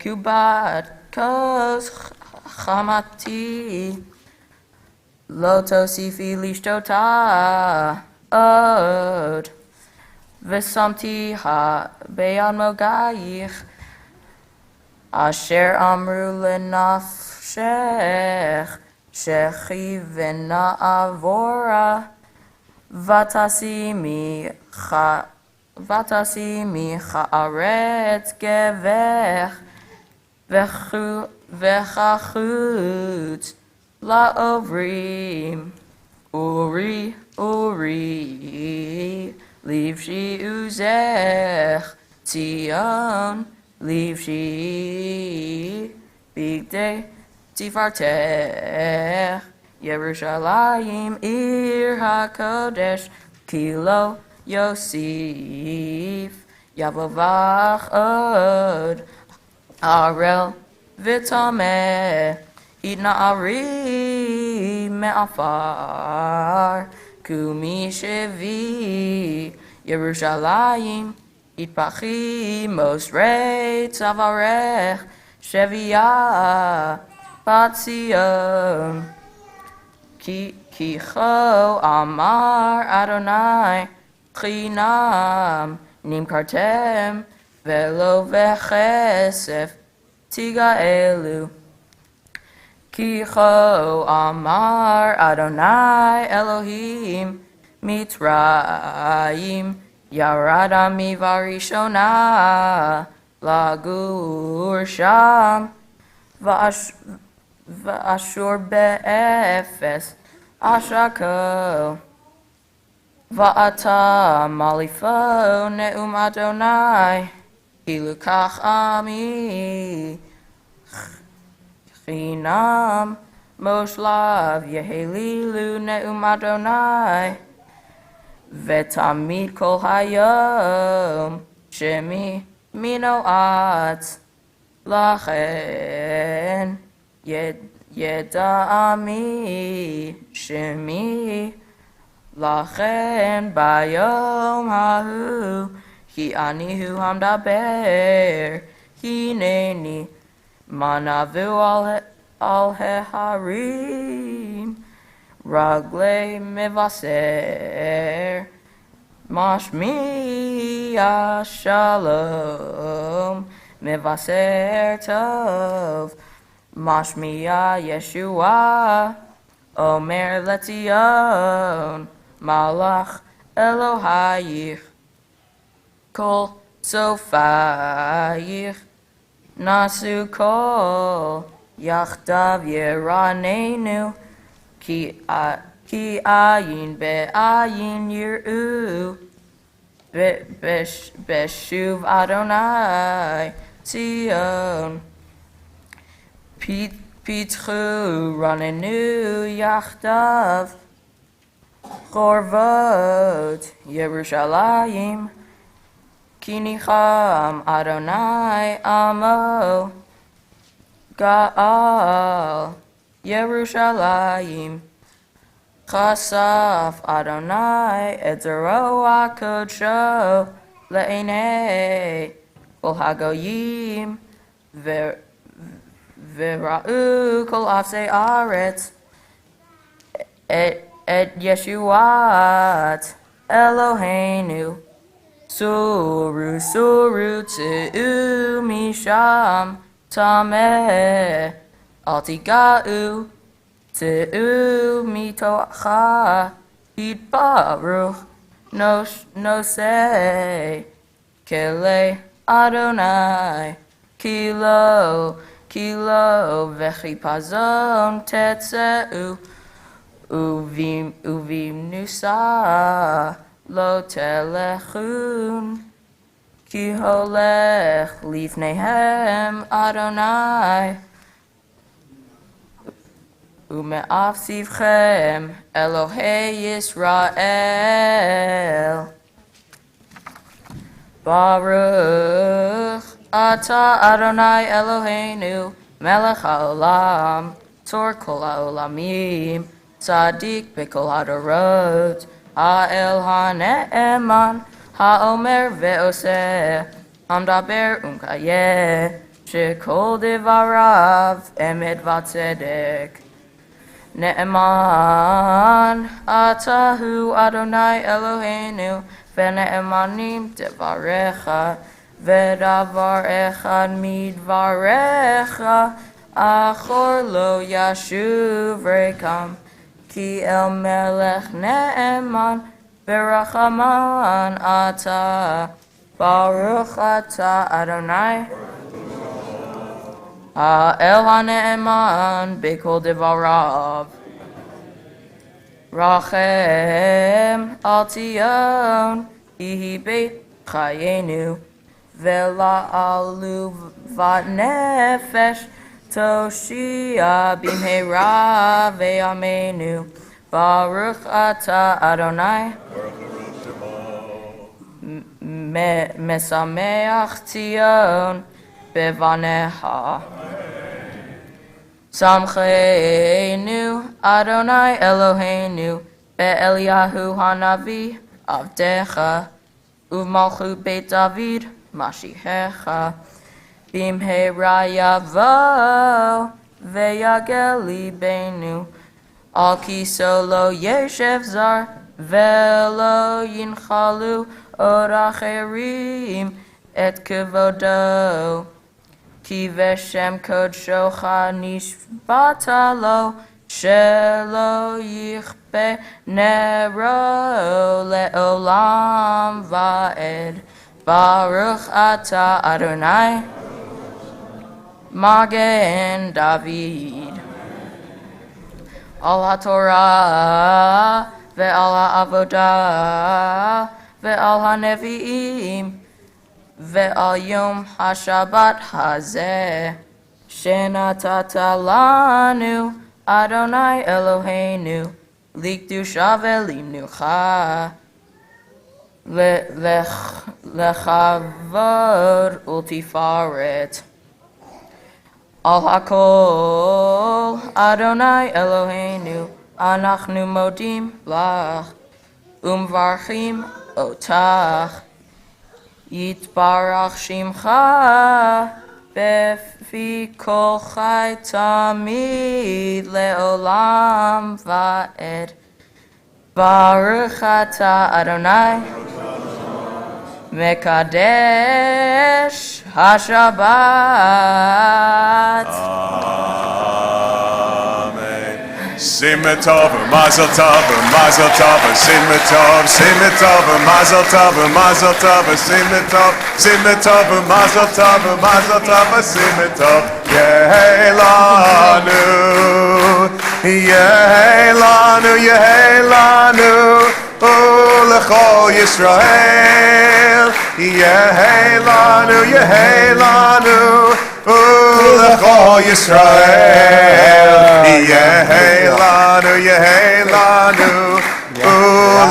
קובת כוס חמתי, לא תוסיפי לשתותה עוד, ושמתיה ביד מוגייך, אשר אמרו לנפשך, שכי ונעבורה, ותשימי כארץ גבך, וכחוץ לעוברים. אורי, אורי, לבשי עוזך, ציון, לבשי, בגדי תפארתך, ירושלים עיר הקודש, כי לא יוסיף יבוא בך עוד ערל וטמא, התנערי מעפר, קומי שבי ירושלים, התפחי מוסרי צווארך, שבייה בת ציון. כי כה אמר אדוני, חינם נמכרתם, ולא בכסף תגאלו. כי כה אמר אדוני אלוהים, מצרים ירד עמי בראשונה לגור שם, ואשור באפס אשקו. ואתה מליפו נאום אדוני, כי לקח עמי חינם, מושלב יהלילו נאום אדוני, ותמיד כל היום שמי מנועץ. לכן ידע עמי שמי, לכן ביום ההוא, כי אני הוא המדבר, הנני, מה נבוא על ההרים, רגלי מבשר, משמיע שלום, מבשר טוב, משמיע ישועה, אומר לציון, מלך אלוהייך, כל סופייך, נשאו כל יחדיו ירננו, כי עין בעין יראו, בשוב אדוני ציון. פיתחו רננו יחדיו, חורבות ירושלים, כי ניחם אדוני עמו, גאל ירושלים. חשף אדוני את זרוע קודשו לעיני כל הגויים, וראו כל אפסי ארץ את ישועת אלוהינו. סורו סורו צאו משם טמא, אל תיגעו, צאו מתוכה, יתברך נושא כלי אדוני, כי לא וחיפזון תצאו, ובמנוסה לא תלכון, כי הולך לפניהם אדוני, ומאף סביבכם אלוהי ישראל. ברוך אתה אדוני אלוהינו, מלך העולם, צור כל העולמים, צדיק בכל הדורות, האל הנאמן, האומר ועושה, המדבר ומקיים, שכל דבריו אמת וצדק. נאמן אתה הוא אדוני אלוהינו, ונאמנים דבריך, ודבר אחד מדבריך, אחור לא ישוב ריקם, כי אל מלך נאמן, ברחמן אתה, ברוך אתה אדוני. האל הנאמן בכל דבריו. רחם על ציון, יהי בית חיינו, ולעלובת נפש תושיע במהרה בימינו. ברוך אתה אדוני, משמח ציון בבניה. שמחנו אדוני אלוהינו באליהו הנביא עבדך, ובמלכות בית דוד משיחך, במהרה יבוא ויגל ליבנו, על כיסו לא ישב זר, ולא ינחלו עוד אחרים את כבודו. כי בשם קודשך נשבעת לו, שלא יכבה נרו לעולם ועד. ברוך אתה אדוני, מגן דוד. על התורה ועל העבודה ועל הנביאים, ועל יום השבת הזה, שנתת לנו, אדוני אלוהינו, לקדושה ולמנוחה, לכבוד ולתפארת. Al hakol Adonai Eloheinu anachnu modim lach umvarchim otach yitbarach shimcha befi kol chai tamid leolam va'ed Baruch ata Adonai Mekadesh HaShabbat. Amen. Simma tov, mazel tov, mazel tov, simma tov, mazel tov, mazel tov, simma tov, mazel tov, mazel tov, simma tov. Yehelanu, Yehelanu, Yehelanu. L'chol Yisrael, Yehelanu, Yehelanu, L'chol Yisrael, Yehelanu, Yehelanu,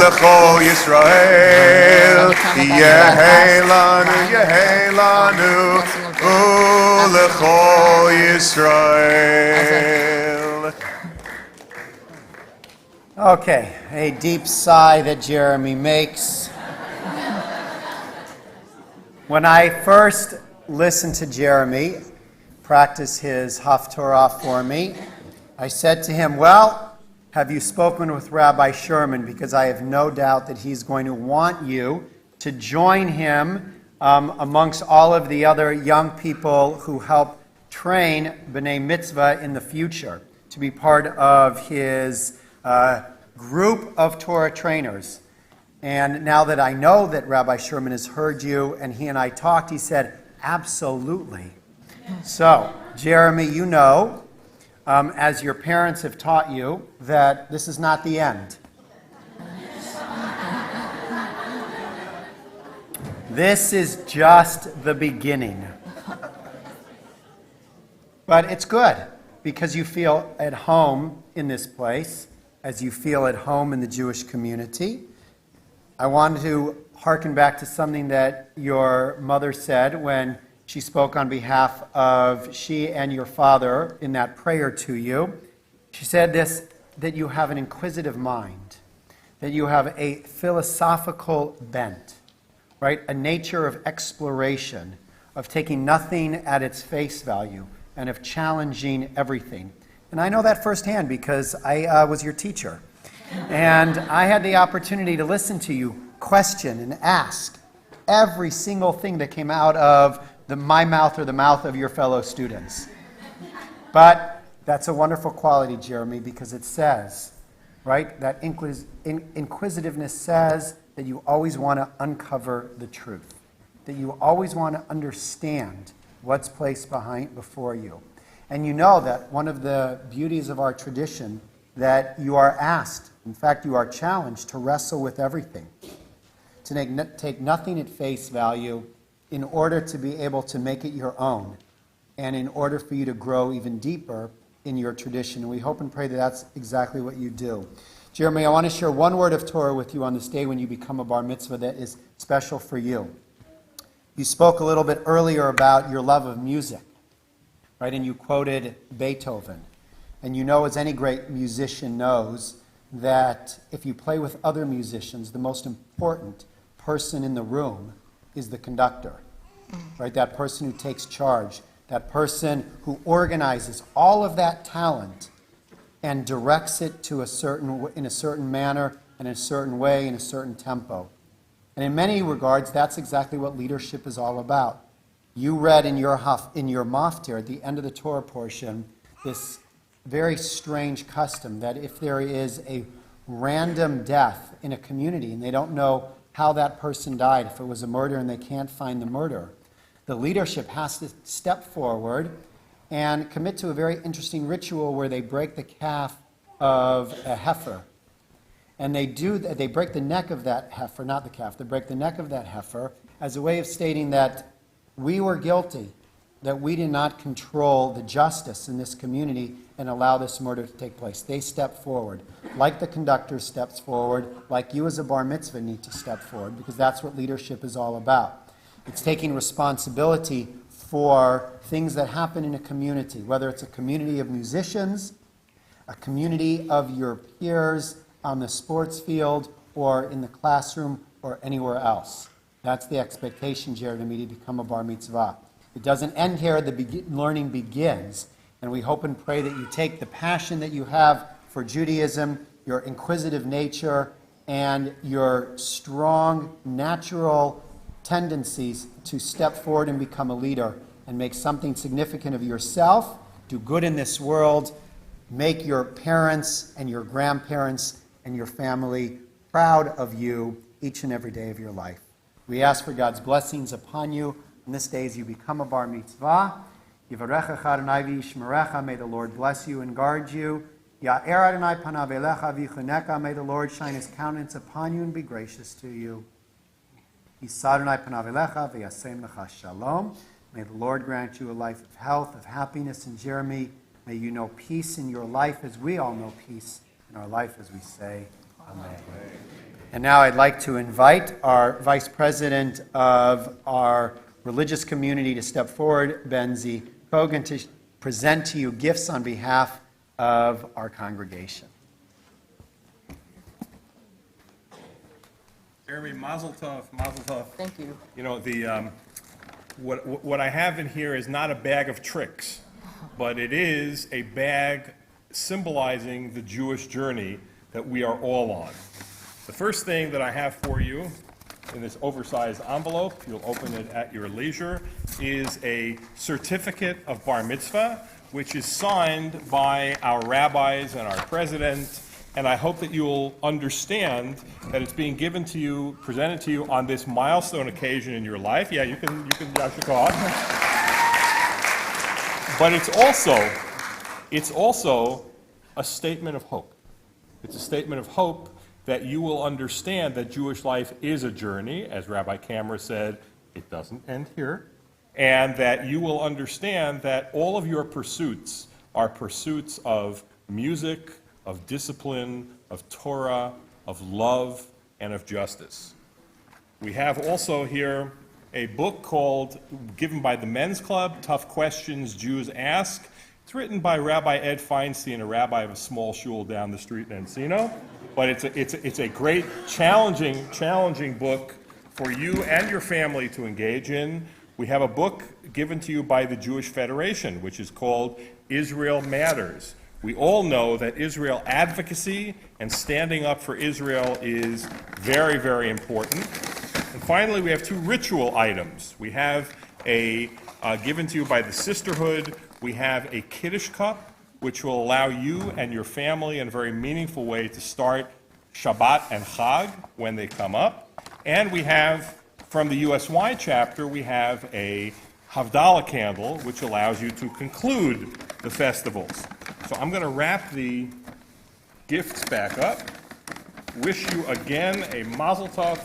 L'chol Yisrael, Yehelanu, Yehelanu, L'chol Yisrael. Okay, a deep sigh that Jeremy makes. When I first listened to Jeremy practice his Haftorah for me, I said to him, well, have you spoken with Rabbi Sherman? Because I have no doubt that he's going to want you to join him amongst all of the other young people who help train B'nai Mitzvah in the future, to be part of his group of Torah trainers. And now that I know that Rabbi Sherman has heard you and he and I talked, he said, absolutely. So, Jeremy, you know, as your parents have taught you, that this is not the end. This is just the beginning. But it's good because you feel at home in this place, as you feel at home in the Jewish community. I wanted to hearken back to something that your mother said when she spoke on behalf of she and your father in that prayer to you. She said this, that you have an inquisitive mind, that you have a philosophical bent, right? A nature of exploration, of taking nothing at its face value, and of challenging everything. And I know that firsthand because I was your teacher. And I had the opportunity to listen to you question and ask every single thing that came out of my mouth or the mouth of your fellow students. But that's a wonderful quality, Jeremy, because it says, right, that inquisitiveness says that you always want to uncover the truth, that you always want to understand what's placed before you. And you know that one of the beauties of our tradition, that you are asked, in fact, you are challenged to wrestle with everything, to take nothing at face value in order to be able to make it your own, and in order for you to grow even deeper in your tradition. And we hope and pray that that's exactly what you do. Jeremy, I want to share one word of Torah with you on this day when you become a bar mitzvah that is special for you. You spoke a little bit earlier about your love of music, right? And you quoted Beethoven. And you know, as any great musician knows, that if you play with other musicians, the most important person in the room is the conductor, right? That person who takes charge, that person who organizes all of that talent and directs it to in a certain manner, and in a certain way, in a certain tempo. And in many regards, that's exactly what leadership is all about. You read in your maftir, at the end of the Torah portion, this very strange custom that if there is a random death in a community and they don't know how that person died, if it was a murder and they can't find the murderer, the leadership has to step forward and commit to a very interesting ritual where they break the calf of a heifer. And they break the neck of that heifer, not the calf, they break the neck of that heifer as a way of stating that we were guilty, that we did not control the justice in this community and allow this murder to take place. They step forward, like the conductor steps forward, like you as a bar mitzvah need to step forward, because that's what leadership is all about. It's taking responsibility for things that happen in a community, whether it's a community of musicians, a community of your peers on the sports field or in the classroom or anywhere else. That's the expectation, Jeremy, to become a bar mitzvah. It doesn't end here, the learning begins. And we hope and pray that you take the passion that you have for Judaism, your inquisitive nature, and your strong natural tendencies to step forward and become a leader and make something significant of yourself, do good in this world, make your parents and your grandparents and your family proud of you each and every day of your life. We ask for God's blessings upon you on this day as you become a bar mitzvah. Yivarechecha Adonai v'yishmerecha. May the Lord bless you and guard you. Ya'er Adonai panav elecha v'yichunecha. May the Lord shine his countenance upon you and be gracious to you. Yisa Adonai panav elecha v'yasem lecha shalom. May the Lord grant you a life of health, of happiness. And Jeremy, may you know peace in your life as we all know peace in our life as we say Amen. And now I'd like to invite our Vice President of our religious community to step forward, Benzi Kogan, to present to you gifts on behalf of our congregation. Jeremy, mazel tov, mazel tov. Thank you. You know, what I have in here is not a bag of tricks, but it is a bag symbolizing the Jewish journey that we are all on. The first thing that I have for you in this oversized envelope, you'll open it at your leisure, is a certificate of bar mitzvah, which is signed by our rabbis and our president, and I hope that you'll understand that it's being given to you, presented to you on this milestone occasion in your life. Yeah, you can Yashikah. But it's also a statement of hope. It's a statement of hope that you will understand that Jewish life is a journey. As Rabbi Kammer said, it doesn't end here. And that you will understand that all of your pursuits are pursuits of music, of discipline, of Torah, of love, and of justice. We have also here a book given by the Men's Club, Tough Questions Jews Ask. It's written by Rabbi Ed Feinstein, a rabbi of a small shul down the street in Encino. But it's a great, challenging book for you and your family to engage in. We have a book given to you by the Jewish Federation, which is called Israel Matters. We all know that Israel advocacy and standing up for Israel is very, very important. And finally, we have two ritual items. We have given to you by the Sisterhood, we have a Kiddush cup, which will allow you and your family in a very meaningful way to start Shabbat and Chag when they come up. And we have, from the USY chapter, we have a Havdalah candle, which allows you to conclude the festivals. So I'm going to wrap the gifts back up. Wish you again a Mazel Tov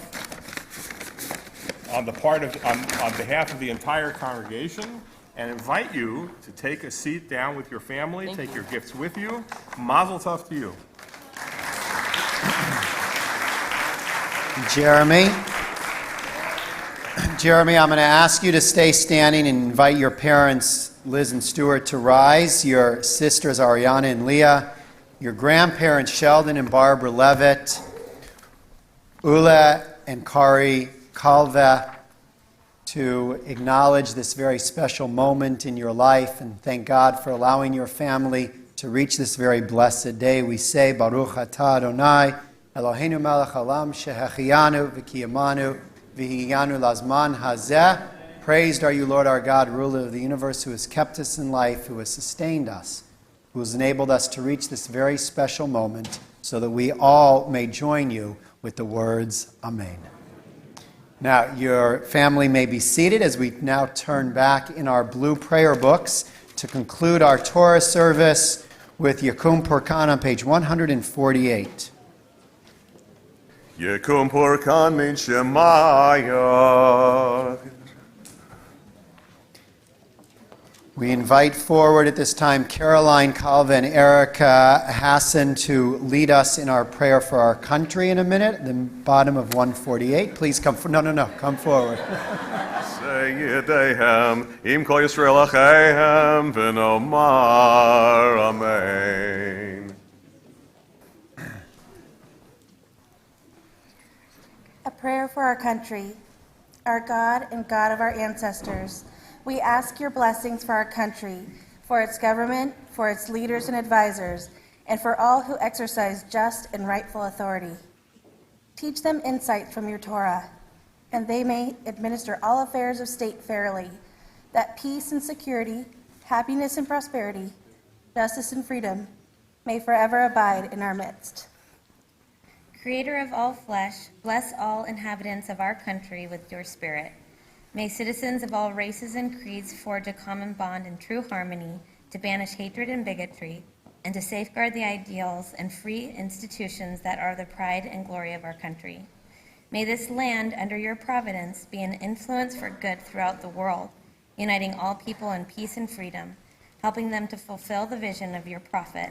on behalf of the entire congregation, and invite you to take a seat down with your family, take your gifts with you. Mazel Tov to you. Jeremy, I'm going to ask you to stay standing and invite your parents, Liz and Stuart, to rise, your sisters, Ariana and Leah, your grandparents, Sheldon and Barbara Levitt, Ula and Kari Kalva, to acknowledge this very special moment in your life and thank God for allowing your family to reach this very blessed day. We say, Baruch atah Adonai, Eloheinu melech haolam, shehechiyanu v'kiyamanu v'hiyanu lazman hazeh. Praised are you, Lord our God, ruler of the universe, who has kept us in life, who has sustained us, who has enabled us to reach this very special moment so that we all may join you with the words, Amen. Now, your family may be seated as we now turn back in our blue prayer books to conclude our Torah service with Yakum Purkan on page 148. Yakum Purkan min Shemaya. We invite forward at this time Caroline, Calva, and Erica Hassan to lead us in our prayer for our country in a minute. At the bottom of 148. Please come. Come forward. Say yedehem, im kol Yisrael achehem, v'nomar amen. A prayer for our country. Our God and God of our ancestors, we ask your blessings for our country, for its government, for its leaders and advisors, and for all who exercise just and rightful authority. Teach them insight from your Torah, and they may administer all affairs of state fairly, that peace and security, happiness and prosperity, justice and freedom may forever abide in our midst. Creator of all flesh, bless all inhabitants of our country with your spirit. May citizens of all races and creeds forge a common bond in true harmony to banish hatred and bigotry, and to safeguard the ideals and free institutions that are the pride and glory of our country. May this land, under your providence, be an influence for good throughout the world, uniting all people in peace and freedom, helping them to fulfill the vision of your prophet.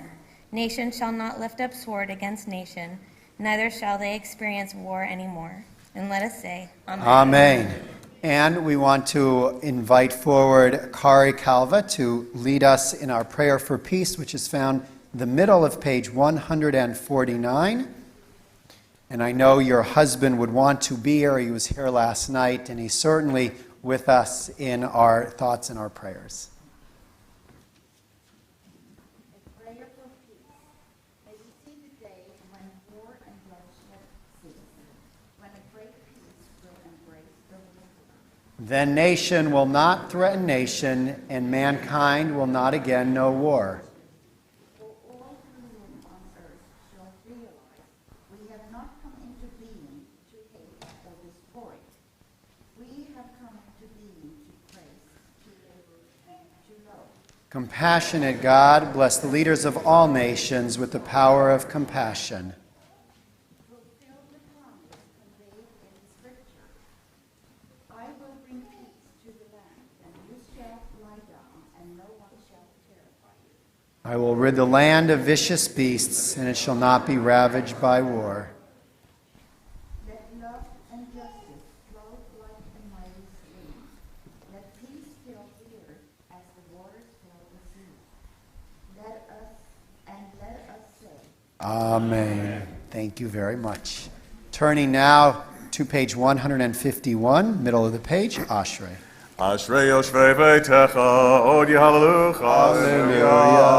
Nation shall not lift up sword against nation, neither shall they experience war anymore. And let us say, Amen. Amen. And we want to invite forward Kari Calva to lead us in our prayer for peace, which is found in the middle of page 149. And I know your husband would want to be here. He was here last night, and he's certainly with us in our thoughts and our prayers. Then nation will not threaten nation, and mankind will not again know war. For all whom on earth shall realize we have not come into being to hate or destroy. We have come into being to praise, to live, and to love. Compassionate God, bless the leaders of all nations with the power of compassion. I will rid the land of vicious beasts, and it shall not be ravaged by war. Let love and justice flow like a mighty stream. Let peace fill the earth as the waters fill the sea. Let us say, Amen. Thank you very much. Turning now to page 151, middle of the page, Ashrei. Ashrei Yoshvei Beitecha, Odi Hallelujah. Hallelujah.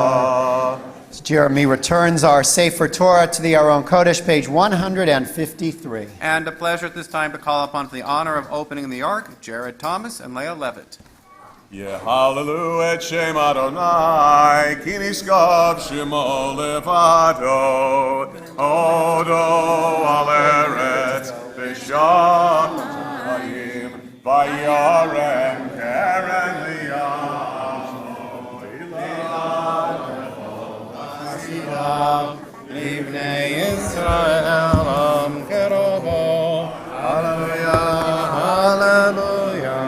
As Jeremy returns our Sefer Torah to the Aron Kodesh, page 153. And a pleasure at this time to call upon for the honor of opening the Ark, Jared Thomas and Leah Levitt. Yehalelu et Shem Adonai, Ki niskav Shemo levado, Odo al eretz, V'shamayim, Vayarem keren liyam, Livnei Yisrael am kerobo. Hallelujah, hallelujah.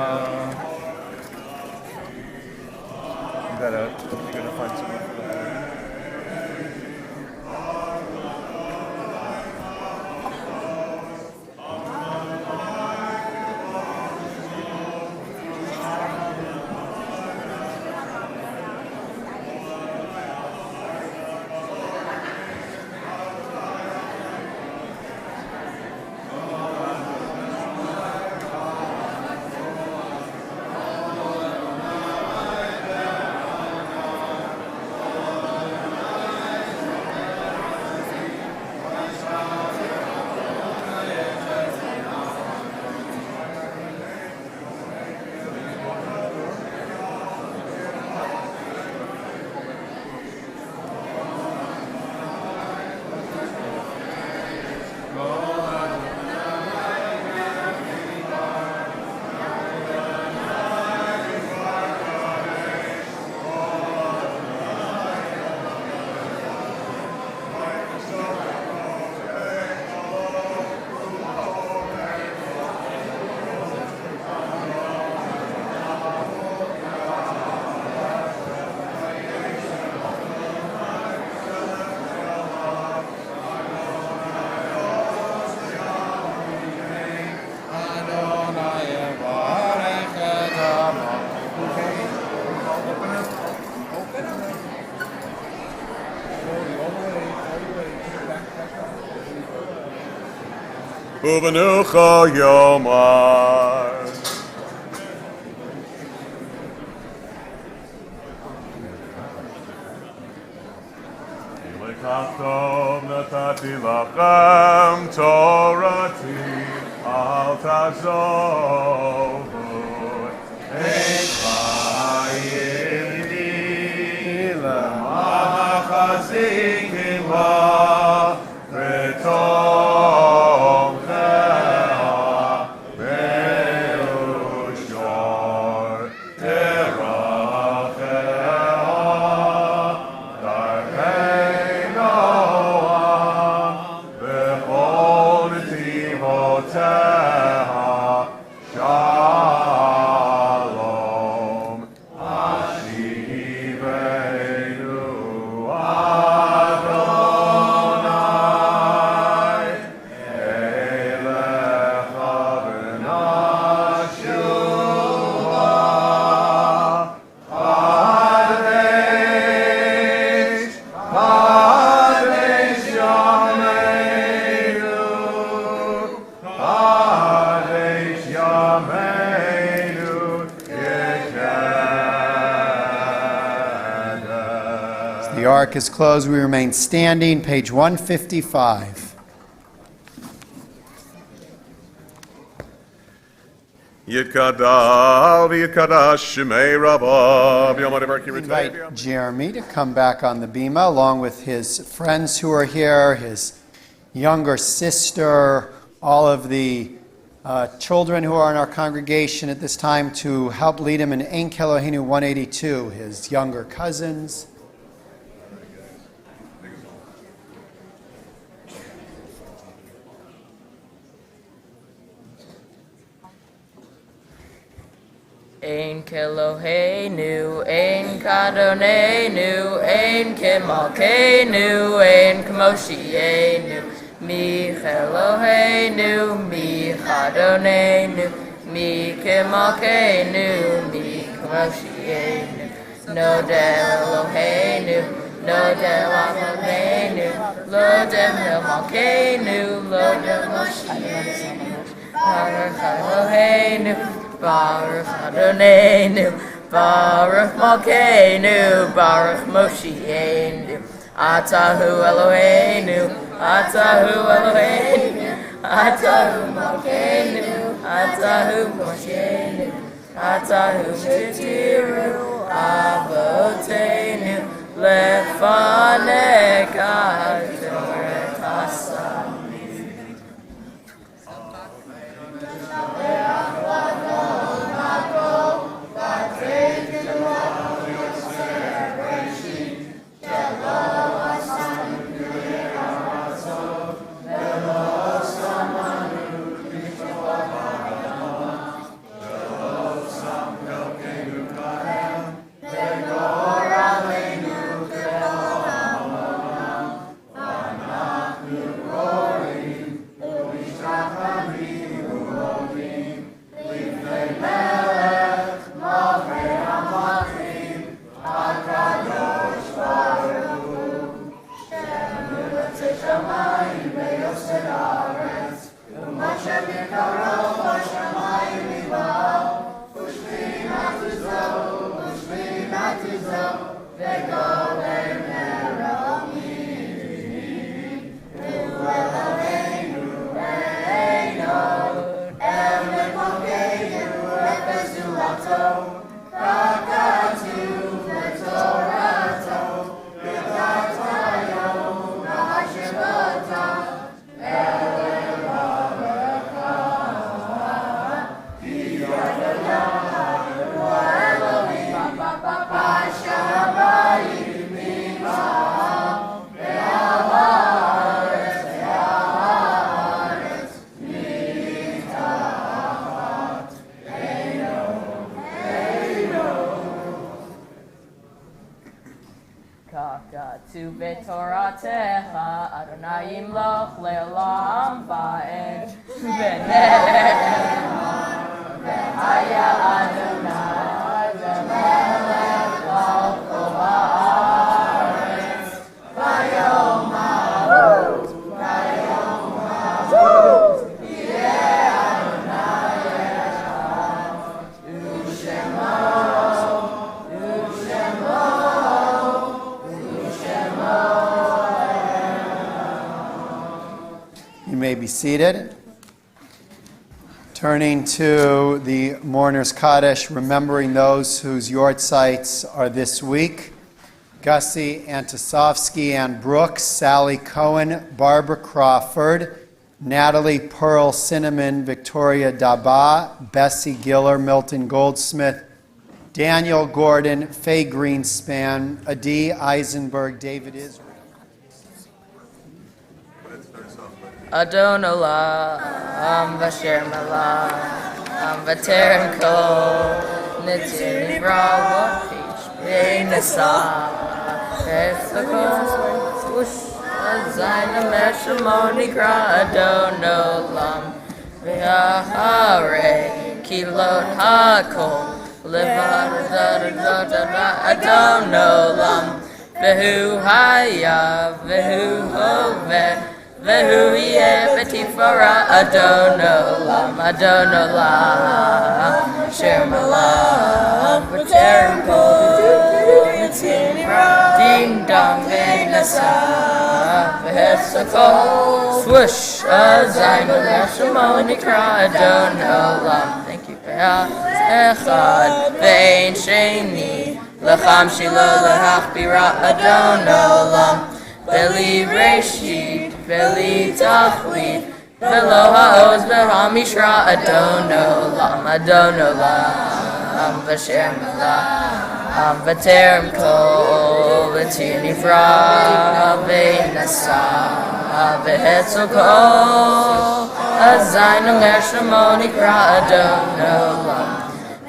You're gonna find something for that. Uvenucha Yomar. Tov natati lachem Torati al tazovu et chayim li lemachazim la retomcheha beushor The ark is closed. We remain standing. Page 155. Yitkadal v'yitkadash shemei Rabba b'yom ha'devar ki Invite ritei Jeremy to come back on the bima along with his friends who are here, his younger sister, all of the children who are in our congregation at this time to help lead him in Ein Kelohenu 182, his younger cousins. Ein Kelohenu, Ein Kadonenu, Ein Kemalkenu, Ein Kemoshienu, Mi Kelohenu, Mi Kadonenu, Mi Kemalkenu, Mi Kemoshienu, Nodel Eloheinu, Nodel Eloheinu, Lodem Kemalkenu, Lodem Moshienu, Baruch Eloheinu, Baruch Adonenu, Baruch Malkeinu, Baruch Moshienu, Atahu Eloheinu, Atahu Eloheinu, Atahu Malkeinu, Atahu Moshienu, Atahu Titiru, Avotenu, Lefaneka Toret Asam. Kakatu betoratecha, Adonai yimloch le'olam va'ed, v'ne'emar, v'haya Adonai, v'melech al kol ha'aretz, v'yomaru, v'yomaru, may be seated. Turning to the Mourner's Kaddish, remembering those whose yortzites are this week. Gussie Antisovsky, Ann Brooks, Sally Cohen, Barbara Crawford, Natalie Pearl Cinnamon, Victoria Daba, Bessie Giller, Milton Goldsmith, Daniel Gordon, Faye Greenspan, Adi Eisenberg, David Israel. Adon Olam, Vasher Malam, Vaterim Kol, Nitzir Nivra, Wapish, Nasa, Esakos, Swoosh, Zaina Meshamoni Kra, Adon Olam, Vihare, Kilot Hakol, Levitt, Adon Olam, Vehu Haya, Vehu Hovet, Vehu Yepetifara, Adon Olam, Adon Olam, Shem Olam, Vaterim Kol, Ding Dong, Venasa, Vehesakol, Swoosh, Zayin Leshamoni Kra, Adon Olam. Thank you, Echad, Vein Sheni, Lacham Shilo, Lehachbira, Adon Olam, Beli Reshid, Beli Tachlit, Velo Haoz, Behamishra, Adon Olam, Adon Olam, Vashem Olam, Vaterim Kol, Vatinifra, Veinasa, Vehetzokol, Azayin Leshamoni Kra, Adon Olam,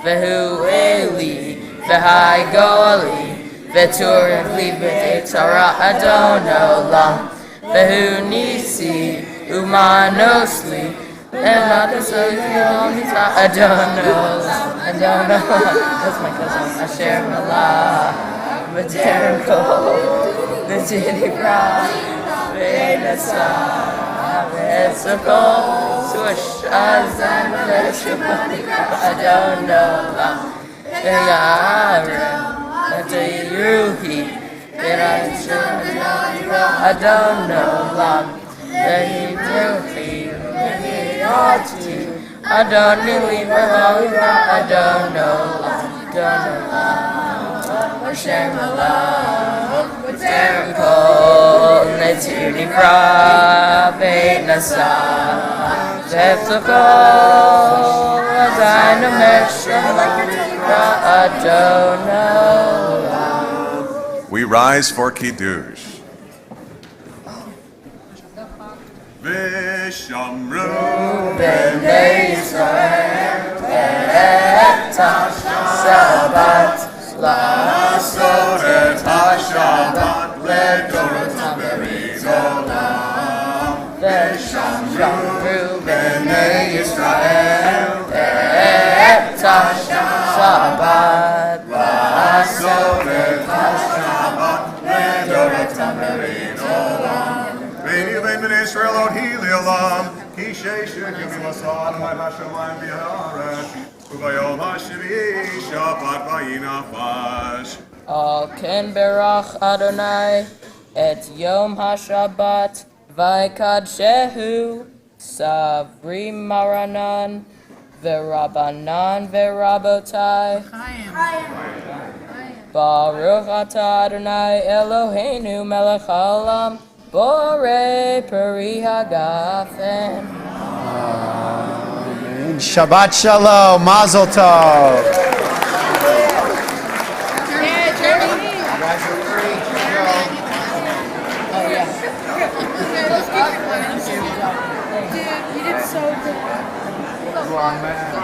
Vehu Eli, Vehai Goali, Vetur Livetara, Adon Olam, Vehu Nisi, Umanosli, Adon Olam, Adon Olam, that's my cousin, Asher Malah, Vaterim Kol, Vatinifra, Veinasa, Vehetzokol, Swoosh, Azayin Leshamoni Kra, Adon Olam, Veyarem, Ruhi, Adon Olam, Ruhi, Adon Nili, Adon Olam, Hashem Olam, Vaterim Kol, Netzir Nivra, Veinasa, Vetzokol, Azayin Meshamoni Kra, Adon Olam. We rise for Kiddush. Vishamru B'nei Yisrael Be'etah Shabbat La'asot et HaShabbat Le'dorotam Be'rizolam Vishamru B'nei Yisrael Be'etah Shabbat La'asot et HaShabbat Le'dorotam Be'rizolam Ve'ni ve'en ben Yisrael od hili olam Ki she'eshu kivim asad Amay hashamayim v'ha'aretz U'bayom ha'shvi'i Shabbat v'yinafash Al ken berach Adonai et Yom HaShabbat v'ikadshehu savri maranan v'rabanan v'rabotai Baruch atah Adonai Eloheinu melech haolam borei peri hagafen. Amen. Shabbat Shalom, Mazel Tov. You did so good. You are, man.